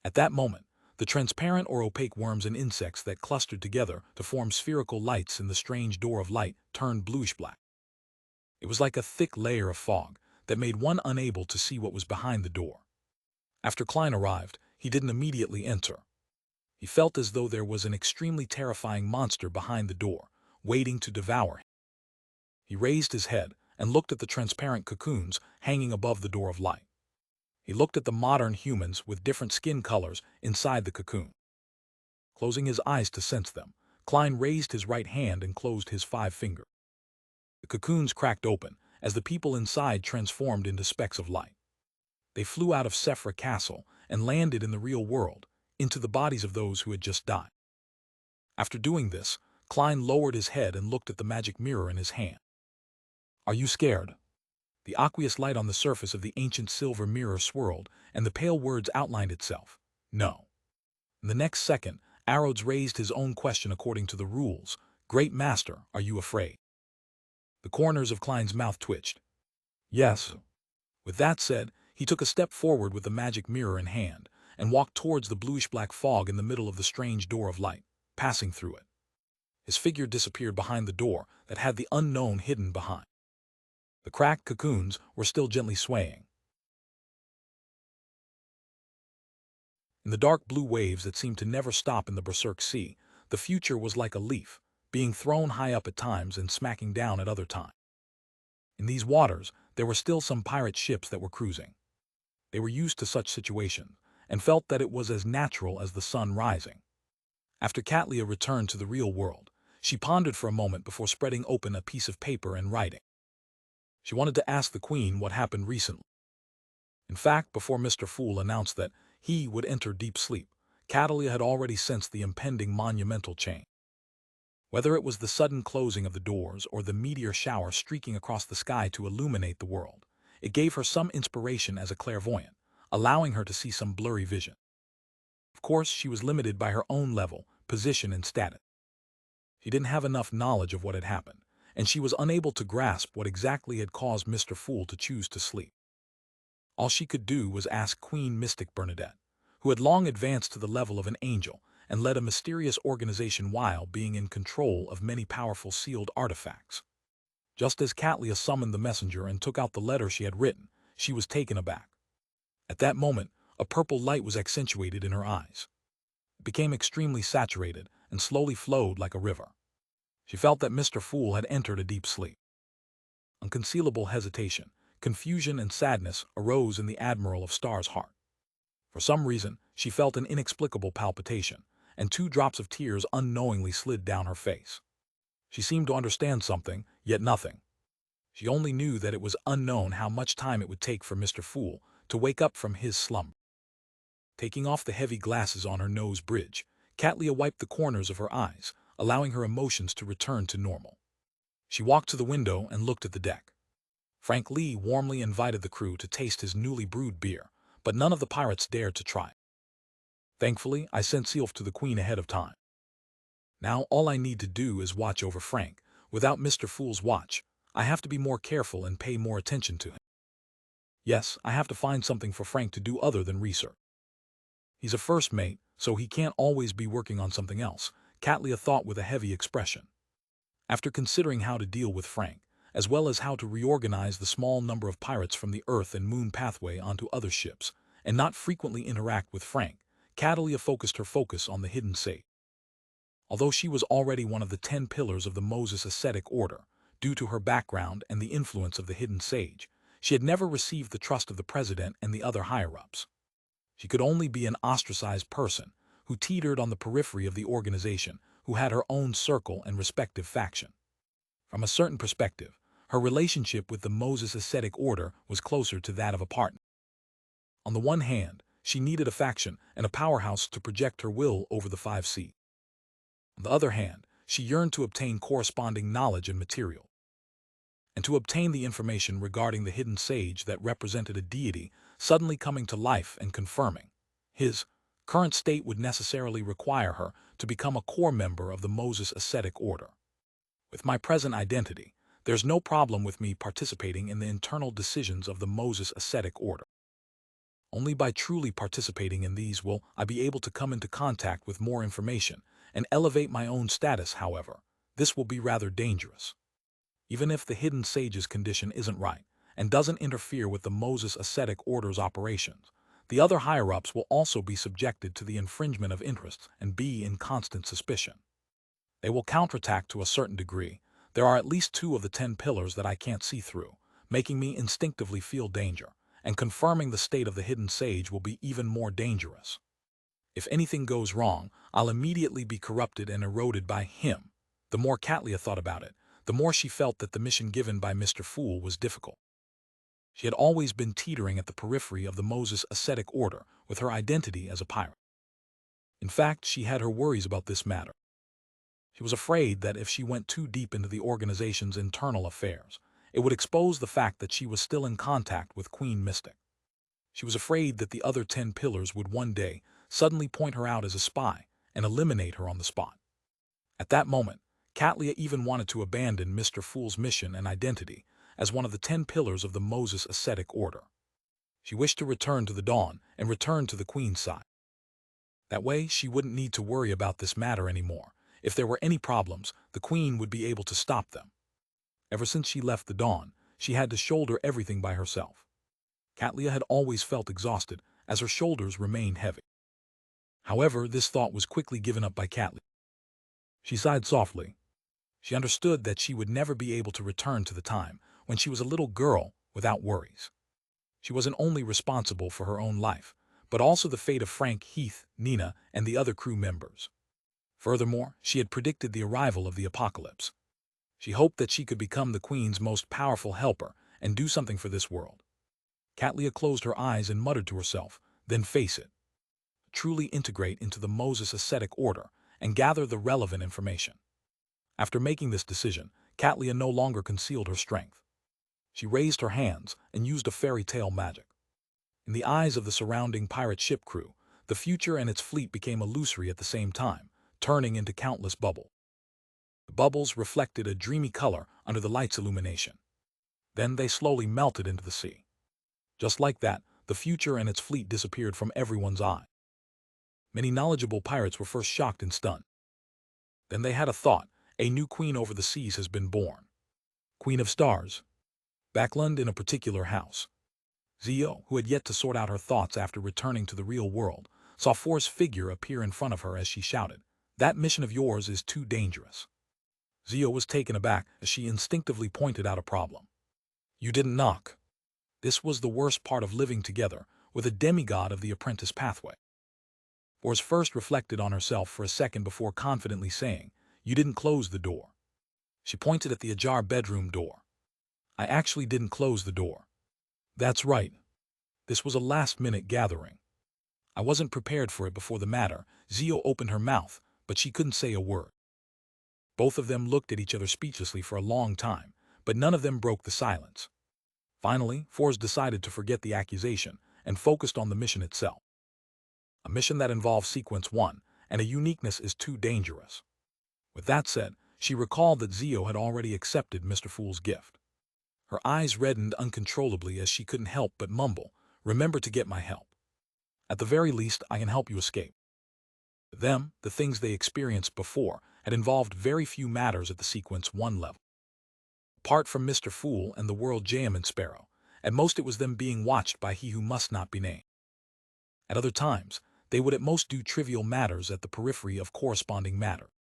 A: At that moment, the transparent or opaque worms and insects that clustered together to form spherical lights in the strange door of light turned bluish-black. It was like a thick layer of fog that made one unable to see what was behind the door. After Klein arrived, he didn't immediately enter. He felt as though there was an extremely terrifying monster behind the door, waiting to devour him. He raised his head and looked at the transparent cocoons hanging above the door of light. He looked at the modern humans with different skin colors inside the cocoon. Closing his eyes to sense them, Klein raised his right hand and closed his 5 fingers. The cocoons cracked open as the people inside transformed into specks of light. They flew out of Sephra Castle and landed in the real world, into the bodies of those who had just died. After doing this, Klein lowered his head and looked at the magic mirror in his hand. "Are you scared?" The aqueous light on the surface of the ancient silver mirror swirled, and the pale words outlined itself. "No." In the next second, Arrows raised his own question according to the rules. "Great Master, are you afraid?" The corners of Klein's mouth twitched. "Yes." With that said, he took a step forward with the magic mirror in hand, and walked towards the bluish-black fog in the middle of the strange door of light, passing through it. His figure disappeared behind the door that had the unknown hidden behind. The cracked cocoons were still gently swaying. In the dark blue waves that seemed to never stop in the berserk sea, the future was like a leaf, being thrown high up at times and smacking down at other times. In these waters, there were still some pirate ships that were cruising. They were used to such situations, and felt that it was as natural as the sun rising. After Katlia returned to the real world, she pondered for a moment before spreading open a piece of paper and writing. She wanted to ask the Queen what happened recently. In fact, before Mr. Fool announced that he would enter deep sleep, Catalia had already sensed the impending monumental change. Whether it was the sudden closing of the doors or the meteor shower streaking across the sky to illuminate the world, it gave her some inspiration as a clairvoyant, allowing her to see some blurry vision. Of course, she was limited by her own level, position, and status. She didn't have enough knowledge of what had happened, and she was unable to grasp what exactly had caused Mr. Fool to choose to sleep. All she could do was ask Queen Mystic Bernadette, who had long advanced to the level of an angel and led a mysterious organization while being in control of many powerful sealed artifacts. Just as Katlia summoned the messenger and took out the letter she had written, she was taken aback. At that moment, a purple light was accentuated in her eyes. It became extremely saturated and slowly flowed like a river. She felt that Mr. Fool had entered a deep sleep. Unconcealable hesitation, confusion, and sadness arose in the Admiral of Star's heart. For some reason, she felt an inexplicable palpitation, and 2 drops of tears unknowingly slid down her face. She seemed to understand something, yet nothing. She only knew that it was unknown how much time it would take for Mr. Fool to wake up from his slumber. Taking off the heavy glasses on her nose bridge, Katlia wiped the corners of her eyes, allowing her emotions to return to normal. She walked to the window and looked at the deck. Frank Lee warmly invited the crew to taste his newly brewed beer, but none of the pirates dared to try it. Thankfully, I sent Sealf to the Queen ahead of time. Now all I need to do is watch over Frank. Without Mr. Fool's watch, I have to be more careful and pay more attention to him. Yes, I have to find something for Frank to do other than research. He's a first mate, so he can't always be working on something else, Katlia thought with a heavy expression. After considering how to deal with Frank, as well as how to reorganize the small number of pirates from the Earth and Moon pathway onto other ships, and not frequently interact with Frank, Catalia focused her focus on the hidden sage. Although she was already one of the 10 pillars of the Moses ascetic order, due to her background and the influence of the hidden sage, she had never received the trust of the president and the other higher-ups. She could only be an ostracized person who teetered on the periphery of the organization, who had her own circle and respective faction. From a certain perspective, her relationship with the Moses ascetic order was closer to that of a partner. On the one hand, she needed a faction and a powerhouse to project her will over the 5 seas. On the other hand, she yearned to obtain corresponding knowledge and material, and to obtain the information regarding the hidden sage that represented a deity suddenly coming to life and confirming his current state would necessarily require her to become a core member of the Moses ascetic order. With my present identity, there's no problem with me participating in the internal decisions of the Moses ascetic order. Only by truly participating in these will I be able to come into contact with more information and elevate my own status. However, this will be rather dangerous. even if the hidden sage's condition isn't right and doesn't interfere with the Moses ascetic order's operations. The other higher-ups will also be subjected to the infringement of interests and be in constant suspicion. They will counterattack to a certain degree. There are at least 2 of the 10 pillars that I can't see through, making me instinctively feel danger, and confirming the state of the hidden sage will be even more dangerous. If anything goes wrong, I'll immediately be corrupted and eroded by him. The more Katlia thought about it, the more she felt that the mission given by Mr. Fool was difficult. She had always been teetering at the periphery of the Moses ascetic order with her identity as a pirate. In fact, she had her worries about this matter. She was afraid that if she went too deep into the organization's internal affairs, it would expose the fact that she was still in contact with Queen Mystic. She was afraid that the other 10 pillars would one day suddenly point her out as a spy and eliminate her on the spot. At that moment, Katlia even wanted to abandon Mr. Fool's mission and identity as one of the 10 pillars of the Moses ascetic order. She wished to return to the dawn and return to the Queen's side. That way, she wouldn't need to worry about this matter anymore. If there were any problems, the Queen would be able to stop them. Ever since she left the dawn, she had to shoulder everything by herself. Katlia had always felt exhausted, as her shoulders remained heavy. However, this thought was quickly given up by Katlia. She sighed softly. She understood that she would never be able to return to the time when she was a little girl without worries. She wasn't only responsible for her own life, but also the fate of Frank, Heath, Nina, and the other crew members. Furthermore, she had predicted the arrival of the apocalypse. She hoped that she could become the Queen's most powerful helper and do something for this world. Katlia closed her eyes and muttered to herself, then face it. Truly integrate into the Moses ascetic order and gather the relevant information. After making this decision, Katlia no longer concealed her strength. She raised her hands and used a fairy tale magic. In the eyes of the surrounding pirate ship crew, the future and its fleet became illusory at the same time, turning into countless bubbles. The bubbles reflected a dreamy color under the light's illumination. Then they slowly melted into the sea. Just like that, the future and its fleet disappeared from everyone's eye. Many knowledgeable pirates were first shocked and stunned. Then they had a thought: a new queen over the seas has been born. Queen of Stars. Backlund in a particular house. Zio, who had yet to sort out her thoughts after returning to the real world, saw For's figure appear in front of her as she shouted, "That mission of yours is too dangerous." Zio was taken aback as she instinctively pointed out a problem. "You didn't knock." This was the worst part of living together with a demigod of the apprentice pathway. For's first reflected on herself for a second before confidently saying, "You didn't close the door." She pointed at the ajar bedroom door. "I actually didn't close the door." "That's right." This was a last-minute gathering. I wasn't prepared for it before the matter. Zio opened her mouth, but she couldn't say a word. Both of them looked at each other speechlessly for a long time, but none of them broke the silence. Finally, Force decided to forget the accusation and focused on the mission itself. A mission that involves Sequence 1, and a uniqueness is too dangerous. With that said, she recalled that Zio had already accepted Mr. Fool's gift. Her eyes reddened uncontrollably as she couldn't help but mumble, "Remember to get my help. At the very least, I can help you escape." To them, the things they experienced before had involved very few matters at the Sequence 1 level. Apart from Mr. Fool and the world Jam Sparrow, at most it was them being watched by he who must not be named. At other times, they would at most do trivial matters at the periphery of corresponding matter.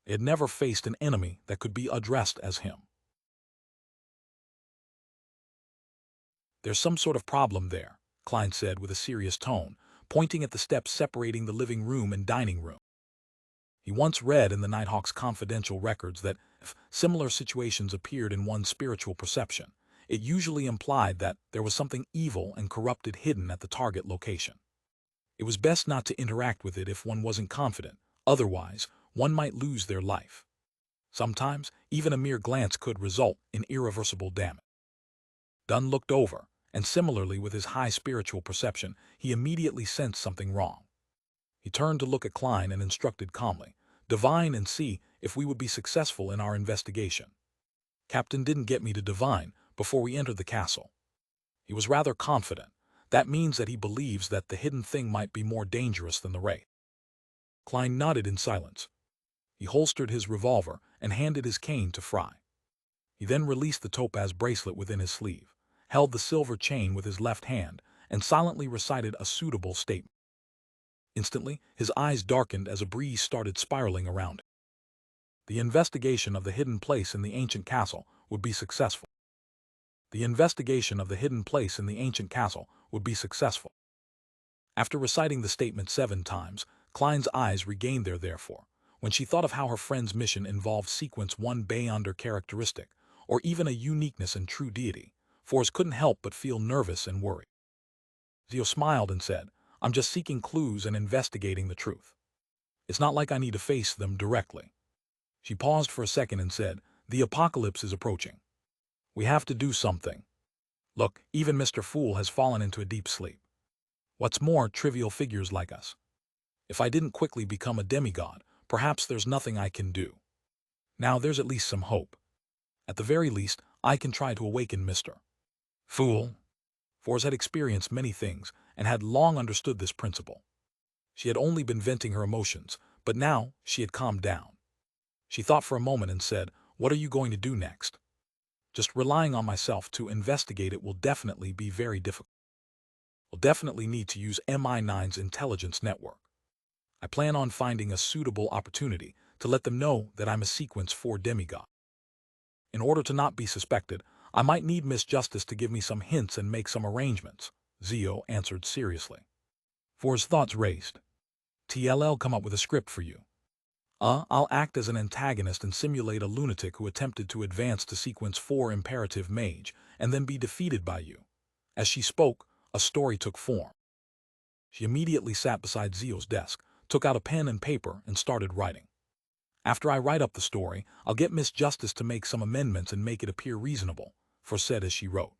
A: They had never faced an enemy that could be addressed as him. "There's some sort of problem there," Klein said with a serious tone, pointing at the steps separating the living room and dining room. He once read in the Nighthawk's confidential records that if similar situations appeared in one's spiritual perception, it usually implied that there was something evil and corrupted hidden at the target location. It was best not to interact with it if one wasn't confident, otherwise, one might lose their life. Sometimes, even a mere glance could result in irreversible damage. Dunn looked over, and similarly with his high spiritual perception, he immediately sensed something wrong. He turned to look at Klein and instructed calmly, "Divine and see if we would be successful in our investigation." Captain didn't get me to divine before we entered the castle. He was rather confident. That means that he believes that the hidden thing might be more dangerous than the wraith. Klein nodded in silence. He holstered his revolver and handed his cane to Fry. He then released the topaz bracelet within his sleeve, held the silver chain with his left hand, and silently recited a suitable statement. Instantly, his eyes darkened as a breeze started spiraling around him. The investigation of the hidden place in the ancient castle would be successful. The investigation of the hidden place in the ancient castle would be successful. After reciting the statement 7 times, Klein's eyes regained their therefore. When she thought of how her friend's mission involved sequence 1 beyonder characteristic, or even a uniqueness and true deity, Forrest couldn't help but feel nervous and worried. Zio smiled and said, "I'm just seeking clues and investigating the truth. It's not like I need to face them directly." She paused for a second and said, "The apocalypse is approaching. We have to do something. Look, even Mr. Fool has fallen into a deep sleep. What's more, trivial figures like us. If I didn't quickly become a demigod, perhaps there's nothing I can do. Now there's at least some hope. At the very least, I can try to awaken Mr. Fool." Forrest had experienced many things and had long understood this principle. She had only been venting her emotions, but now she had calmed down. She thought for a moment and said, "What are you going to do next?" "Just relying on myself to investigate it will definitely be very difficult. We'll definitely need to use MI9's intelligence network. I plan on finding a suitable opportunity to let them know that I'm a sequence 4 demigod. In order to not be suspected, I might need Miss Justice to give me some hints and make some arrangements," Zio answered seriously. Forrest's thoughts raced. "TLL come up with a script for you. I'll act as an antagonist and simulate a lunatic who attempted to advance to sequence 4 imperative mage and then be defeated by you." As she spoke, a story took form. She immediately sat beside Zio's desk, took out a pen and paper, and started writing. "After I write up the story, I'll get Miss Justice to make some amendments and make it appear reasonable," Forrest said as she wrote.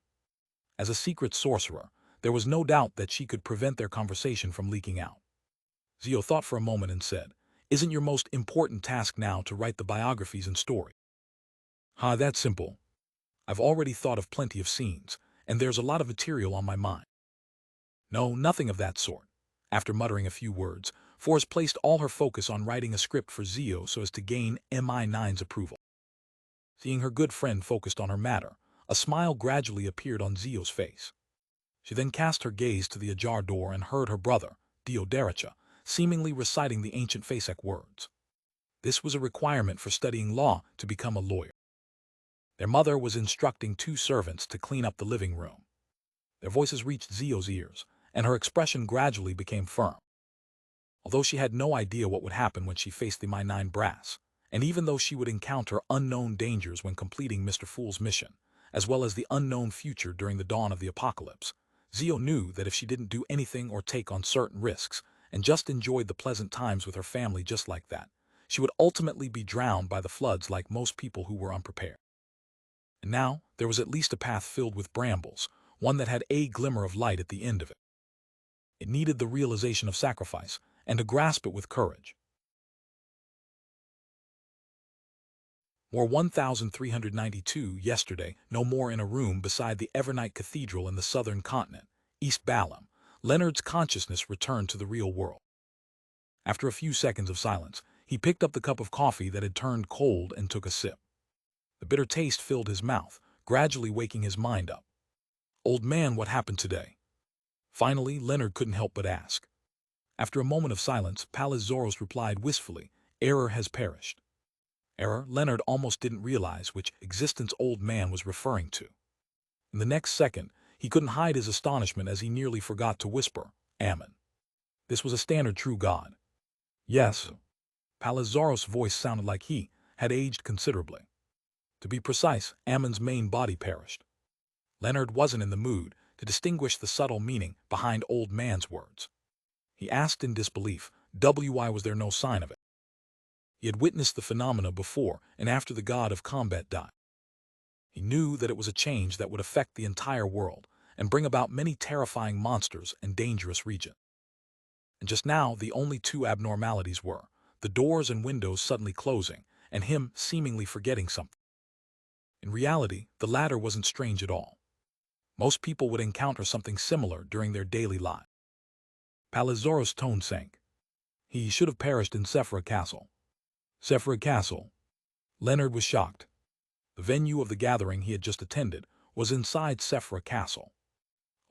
A: As a secret sorcerer, there was no doubt that she could prevent their conversation from leaking out. Zio thought for a moment and said, "Isn't your most important task now to write the biographies and story?" That's simple. I've already thought of plenty of scenes, and there's a lot of material on my mind." "No, nothing of that sort." After muttering a few words, Forrest placed all her focus on writing a script for Zio so as to gain MI9's approval. Seeing her good friend focused on her matter, a smile gradually appeared on Zio's face. She then cast her gaze to the ajar door and heard her brother, Diodericha, seemingly reciting the ancient Fasek words. This was a requirement for studying law to become a lawyer. Their mother was instructing 2 servants to clean up the living room. Their voices reached Zio's ears, and her expression gradually became firm. Although she had no idea what would happen when she faced the Mi-9 brass, and even though she would encounter unknown dangers when completing Mr. Fool's mission, as well as the unknown future during the dawn of the apocalypse, Zio knew that if she didn't do anything or take on certain risks, and just enjoyed the pleasant times with her family just like that, she would ultimately be drowned by the floods like most people who were unprepared. And now there was at least a path filled with brambles, one that had a glimmer of light at the end of it. It needed the realization of sacrifice, and to grasp it with courage. More 1392 yesterday, no more in a room beside the Evernight Cathedral in the southern continent, East Balam, Leonard's consciousness returned to the real world. After a few seconds of silence, he picked up the cup of coffee that had turned cold and took a sip. The bitter taste filled his mouth, gradually waking his mind up. "Old man, what happened today?" Finally, Leonard couldn't help but ask. After a moment of silence, Palazoros replied wistfully, "Error has perished." Error, Leonard almost didn't realize which existence old man was referring to. In the next second, he couldn't hide his astonishment as he nearly forgot to whisper, "Ammon." This was a standard true god. Yes. Palazoros' voice sounded like he had aged considerably. To be precise, Ammon's main body perished. Leonard wasn't in the mood to distinguish the subtle meaning behind old man's words. He asked in disbelief, why was there no sign of it? He had witnessed the phenomena before and after the god of combat died. He knew that it was a change that would affect the entire world and bring about many terrifying monsters and dangerous regions. And just now, the only 2 abnormalities were the doors and windows suddenly closing and him seemingly forgetting something. In reality, the latter wasn't strange at all. Most people would encounter something similar during their daily life. Palazoros' tone sank. He should have perished in Sephra Castle. Sephra Castle. Leonard was shocked. The venue of the gathering he had just attended was inside Sephra Castle.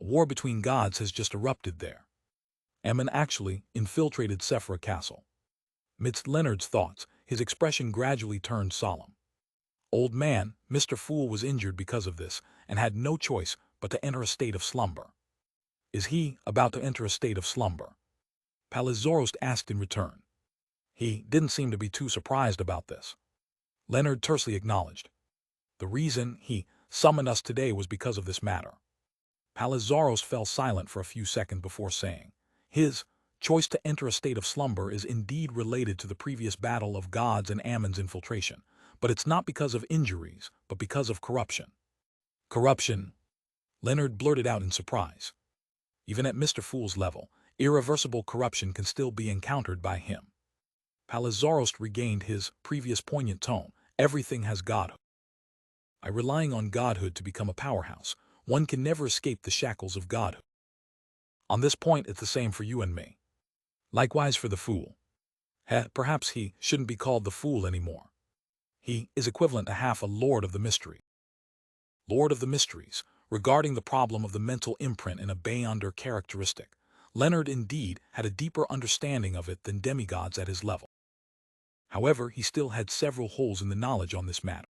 A: A war between gods has just erupted there. Ammon actually infiltrated Sephra Castle. Amidst Leonard's thoughts, his expression gradually turned solemn. Old man, Mr. Fool was injured because of this and had no choice but to enter a state of slumber. Is he about to enter a state of slumber? Palizorost asked in return. He didn't seem to be too surprised about this. Leonard tersely acknowledged. The reason he summoned us today was because of this matter. Palizaros fell silent for a few seconds before saying, his choice to enter a state of slumber is indeed related to the previous battle of gods and Ammon's infiltration, but it's not because of injuries, but because of corruption. Corruption? Leonard blurted out in surprise. Even at Mr. Fool's level, irreversible corruption can still be encountered by him. Palizaros regained his previous poignant tone. Everything has godhood. By relying on godhood to become a powerhouse, one can never escape the shackles of godhood. On this point, it's the same for you and me. Likewise for the fool. Perhaps he shouldn't be called the fool anymore. He is equivalent to half a Lord of the Mystery. Lord of the Mysteries, regarding the problem of the mental imprint in a beyonder characteristic, Leonard indeed had a deeper understanding of it than demigods at his level. However, he still had several holes in the knowledge on this matter.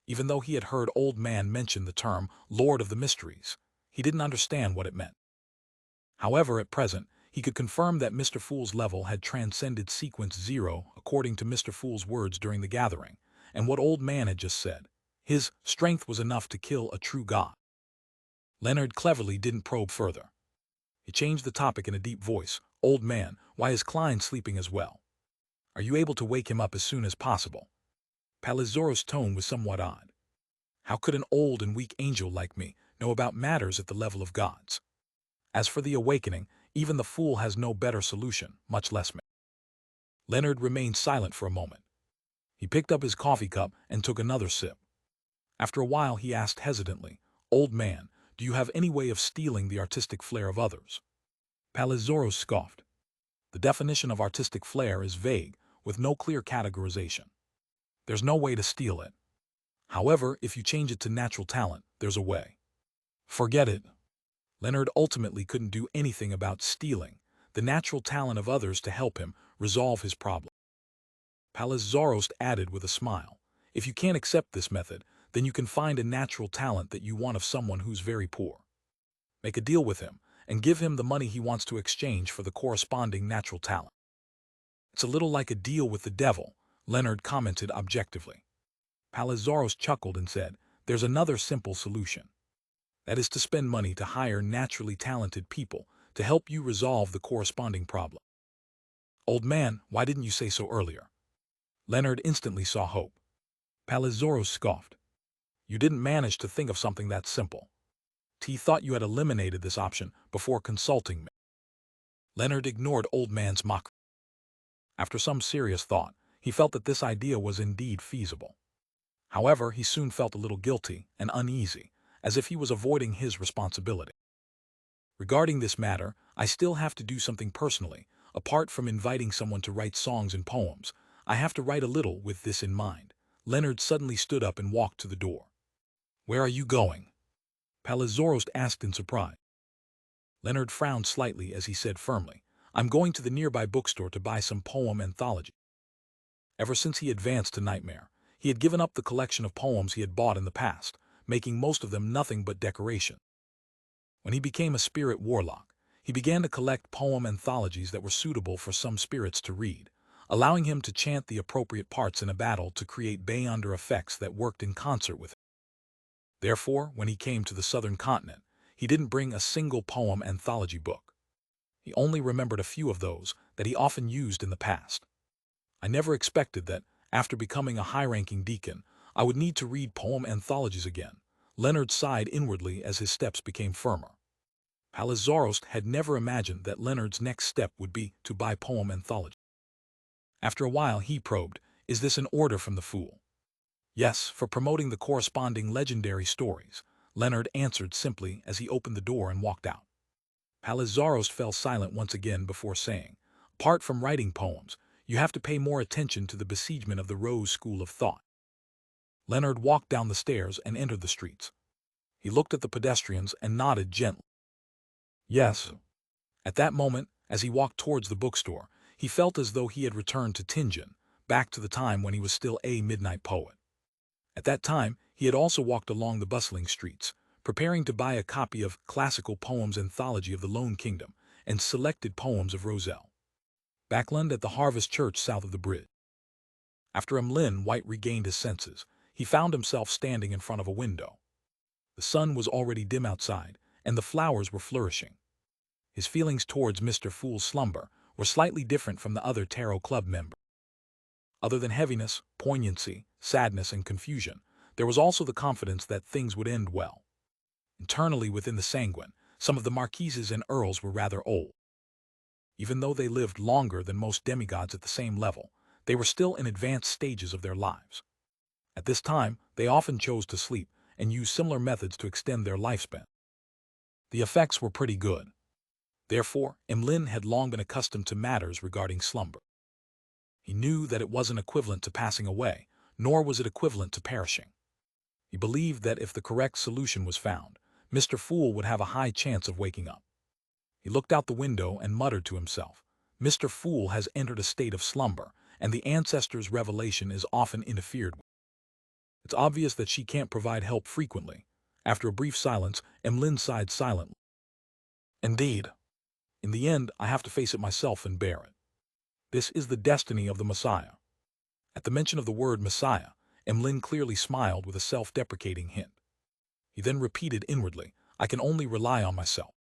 A: Even though he had heard Old Man mention the term Lord of the Mysteries, he didn't understand what it meant. However, at present, he could confirm that Mr. Fool's level had transcended sequence 0 according to Mr. Fool's words during the gathering, and what Old Man had just said. His strength was enough to kill a true god. Leonard cleverly didn't probe further. He changed the topic in a deep voice. Old Man, why is Klein sleeping as well? Are you able to wake him up as soon as possible? Palizaro's tone was somewhat odd. How could an old and weak angel like me know about matters at the level of gods? As for the awakening, even the fool has no better solution, much less me. Leonard remained silent for a moment. He picked up his coffee cup and took another sip. After a while he asked hesitantly, Old Man, do you have any way of stealing the artistic flair of others? Palizaros scoffed. The definition of artistic flair is vague, with no clear categorization. There's no way to steal it. However, if you change it to natural talent, there's a way. Forget it. Leonard ultimately couldn't do anything about stealing the natural talent of others to help him resolve his problem. Palizaros added with a smile, if you can't accept this method, then you can find a natural talent that you want of someone who's very poor. Make a deal with him and give him the money he wants to exchange for the corresponding natural talent. It's a little like a deal with the devil, Leonard commented objectively. Palizaros chuckled and said, there's another simple solution. That is to spend money to hire naturally talented people to help you resolve the corresponding problem. Old Man, why didn't you say so earlier? Leonard instantly saw hope. Palizaros scoffed. You didn't manage to think of something that simple. He thought you had eliminated this option before consulting me. Leonard ignored Old Man's mockery. After some serious thought, he felt that this idea was indeed feasible. However, he soon felt a little guilty and uneasy, as if he was avoiding his responsibility. Regarding this matter, I still have to do something personally. Apart from inviting someone to write songs and poems, I have to write a little with this in mind. Leonard suddenly stood up and walked to the door. Where are you going? Palizaros asked in surprise. Leonard frowned slightly as he said firmly, I'm going to the nearby bookstore to buy some poem anthology. Ever since he advanced to Nightmare, he had given up the collection of poems he had bought in the past, making most of them nothing but decoration. When he became a spirit warlock, he began to collect poem anthologies that were suitable for some spirits to read, allowing him to chant the appropriate parts in a battle to create beyonder effects that worked in concert with him. Therefore, when he came to the southern continent, he didn't bring a single poem anthology book. He only remembered a few of those that he often used in the past. I never expected that, after becoming a high-ranking deacon, I would need to read poem anthologies again. Leonard sighed inwardly as his steps became firmer. Palizaros had never imagined that Leonard's next step would be to buy poem anthology. After a while he probed, is this an order from the fool? Yes, for promoting the corresponding legendary stories, Leonard answered simply as he opened the door and walked out. Palizaros fell silent once again before saying, apart from writing poems, you have to pay more attention to the besiegement of the Rose School of Thought. Leonard walked down the stairs and entered the streets. He looked at the pedestrians and nodded gently. Yes. At that moment, as he walked towards the bookstore, he felt as though he had returned to Tingen, back to the time when he was still a midnight poet. At that time, he had also walked along the bustling streets, preparing to buy a copy of Classical Poems Anthology of the Lone Kingdom and Selected Poems of Roselle. Backland at the Harvest Church south of the bridge. After Emlyn White regained his senses, he found himself standing in front of a window. The sun was already dim outside, and the flowers were flourishing. His feelings towards Mr. Fool's slumber were slightly different from the other Tarot Club members. Other than heaviness, poignancy, sadness, and confusion, there was also the confidence that things would end well. Internally within the Sanguine, some of the marquises and earls were rather old. Even though they lived longer than most demigods at the same level, they were still in advanced stages of their lives. At this time, they often chose to sleep and used similar methods to extend their lifespan. The effects were pretty good. Therefore, Emlyn had long been accustomed to matters regarding slumber. He knew that it wasn't equivalent to passing away, nor was it equivalent to perishing. He believed that if the correct solution was found, Mr. Fool would have a high chance of waking up. He looked out the window and muttered to himself, Mr. Fool has entered a state of slumber, and the ancestor's revelation is often interfered with. It's obvious that she can't provide help frequently. After a brief silence, Emlyn sighed silently. Indeed. In the end, I have to face it myself and bear it. This is the destiny of the Messiah. At the mention of the word Messiah, Emlyn clearly smiled with a self-deprecating hint. He then repeated inwardly, I can only rely on myself.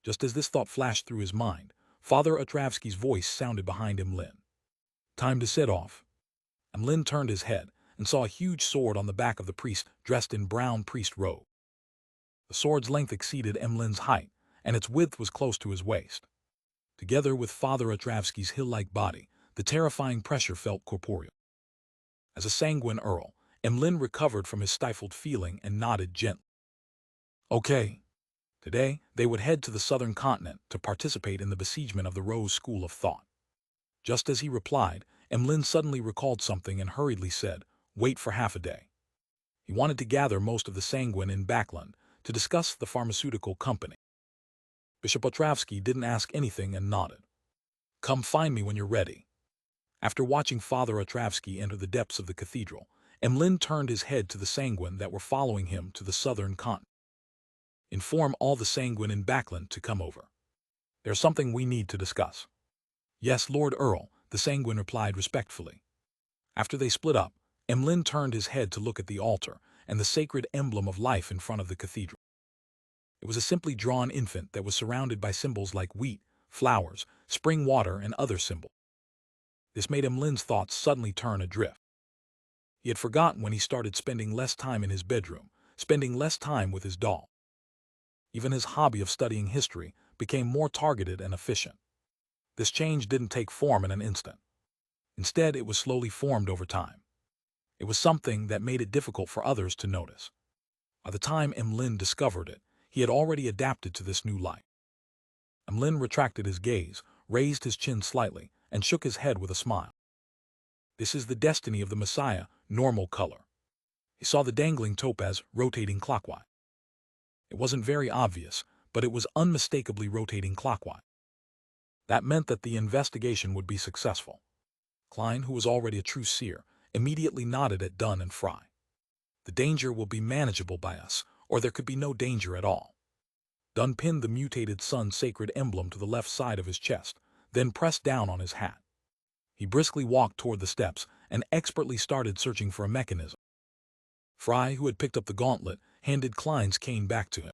A: Just as this thought flashed through his mind, Father Otravsky's voice sounded behind Emlyn. Time to set off. Emlyn turned his head and saw a huge sword on the back of the priest dressed in brown priest robe. The sword's length exceeded Emlyn's height, and its width was close to his waist. Together with Father Otravsky's hill-like body, the terrifying pressure felt corporeal. As a sanguine earl, Emlyn recovered from his stifled feeling and nodded gently. Okay. Today, they would head to the southern continent to participate in the besiegement of the Rose School of Thought. Just as he replied, Emlyn suddenly recalled something and hurriedly said, wait for half a day. He wanted to gather most of the sanguine in Backland to discuss the pharmaceutical company. Bishop Otravsky didn't ask anything and nodded. Come find me when you're ready. After watching Father Otravsky enter the depths of the cathedral, Emlyn turned his head to the sanguine that were following him to the southern continent. Inform all the sanguine in Backland to come over. There's something we need to discuss. Yes, Lord Earl, the sanguine replied respectfully. After they split up, Emlyn turned his head to look at the altar and the sacred emblem of life in front of the cathedral. It was a simply drawn infant that was surrounded by symbols like wheat, flowers, spring water, and other symbols. This made Emlyn's thoughts suddenly turn adrift. He had forgotten when he started spending less time in his bedroom, spending less time with his doll. Even his hobby of studying history became more targeted and efficient. This change didn't take form in an instant. Instead, it was slowly formed over time. It was something that made it difficult for others to notice. By the time Emlyn discovered it, he had already adapted to this new life. Emlyn retracted his gaze, raised his chin slightly, and shook his head with a smile. This is the destiny of the Messiah, normal color. He saw the dangling topaz rotating clockwise. It wasn't very obvious, but it was unmistakably rotating clockwise. That meant that the investigation would be successful. Klein, who was already a true seer, immediately nodded at Dunn and Fry. The danger will be manageable by us, or there could be no danger at all. Dunn pinned the mutated sun's sacred emblem to the left side of his chest, then pressed down on his hat. He briskly walked toward the steps and expertly started searching for a mechanism. Fry, who had picked up the gauntlet, handed Klein's cane back to him.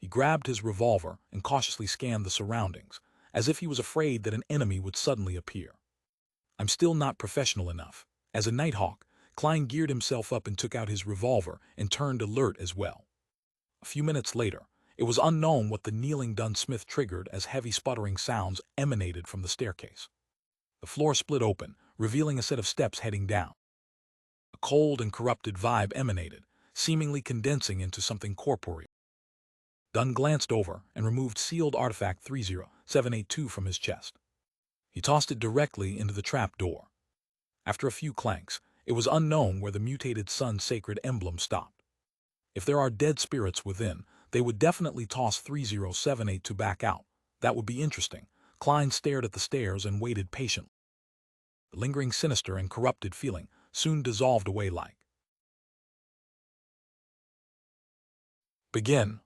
A: He grabbed his revolver and cautiously scanned the surroundings, as if he was afraid that an enemy would suddenly appear. I'm still not professional enough. As a nighthawk, Klein geared himself up and took out his revolver and turned alert as well. A few minutes later, it was unknown what the kneeling Dunn-Smith triggered as heavy sputtering sounds emanated from the staircase. The floor split open, revealing a set of steps heading down. A cold and corrupted vibe emanated, seemingly condensing into something corporeal. Dunn glanced over and removed sealed artifact 30782 from his chest. He tossed it directly into the trap door. After a few clanks, It was unknown where the mutated sun's sacred emblem stopped. If there are dead spirits within, they would definitely toss 3078 to back out. That would be interesting. Klein stared at the stairs and waited patiently. The lingering sinister and corrupted feeling soon dissolved away like. Begin.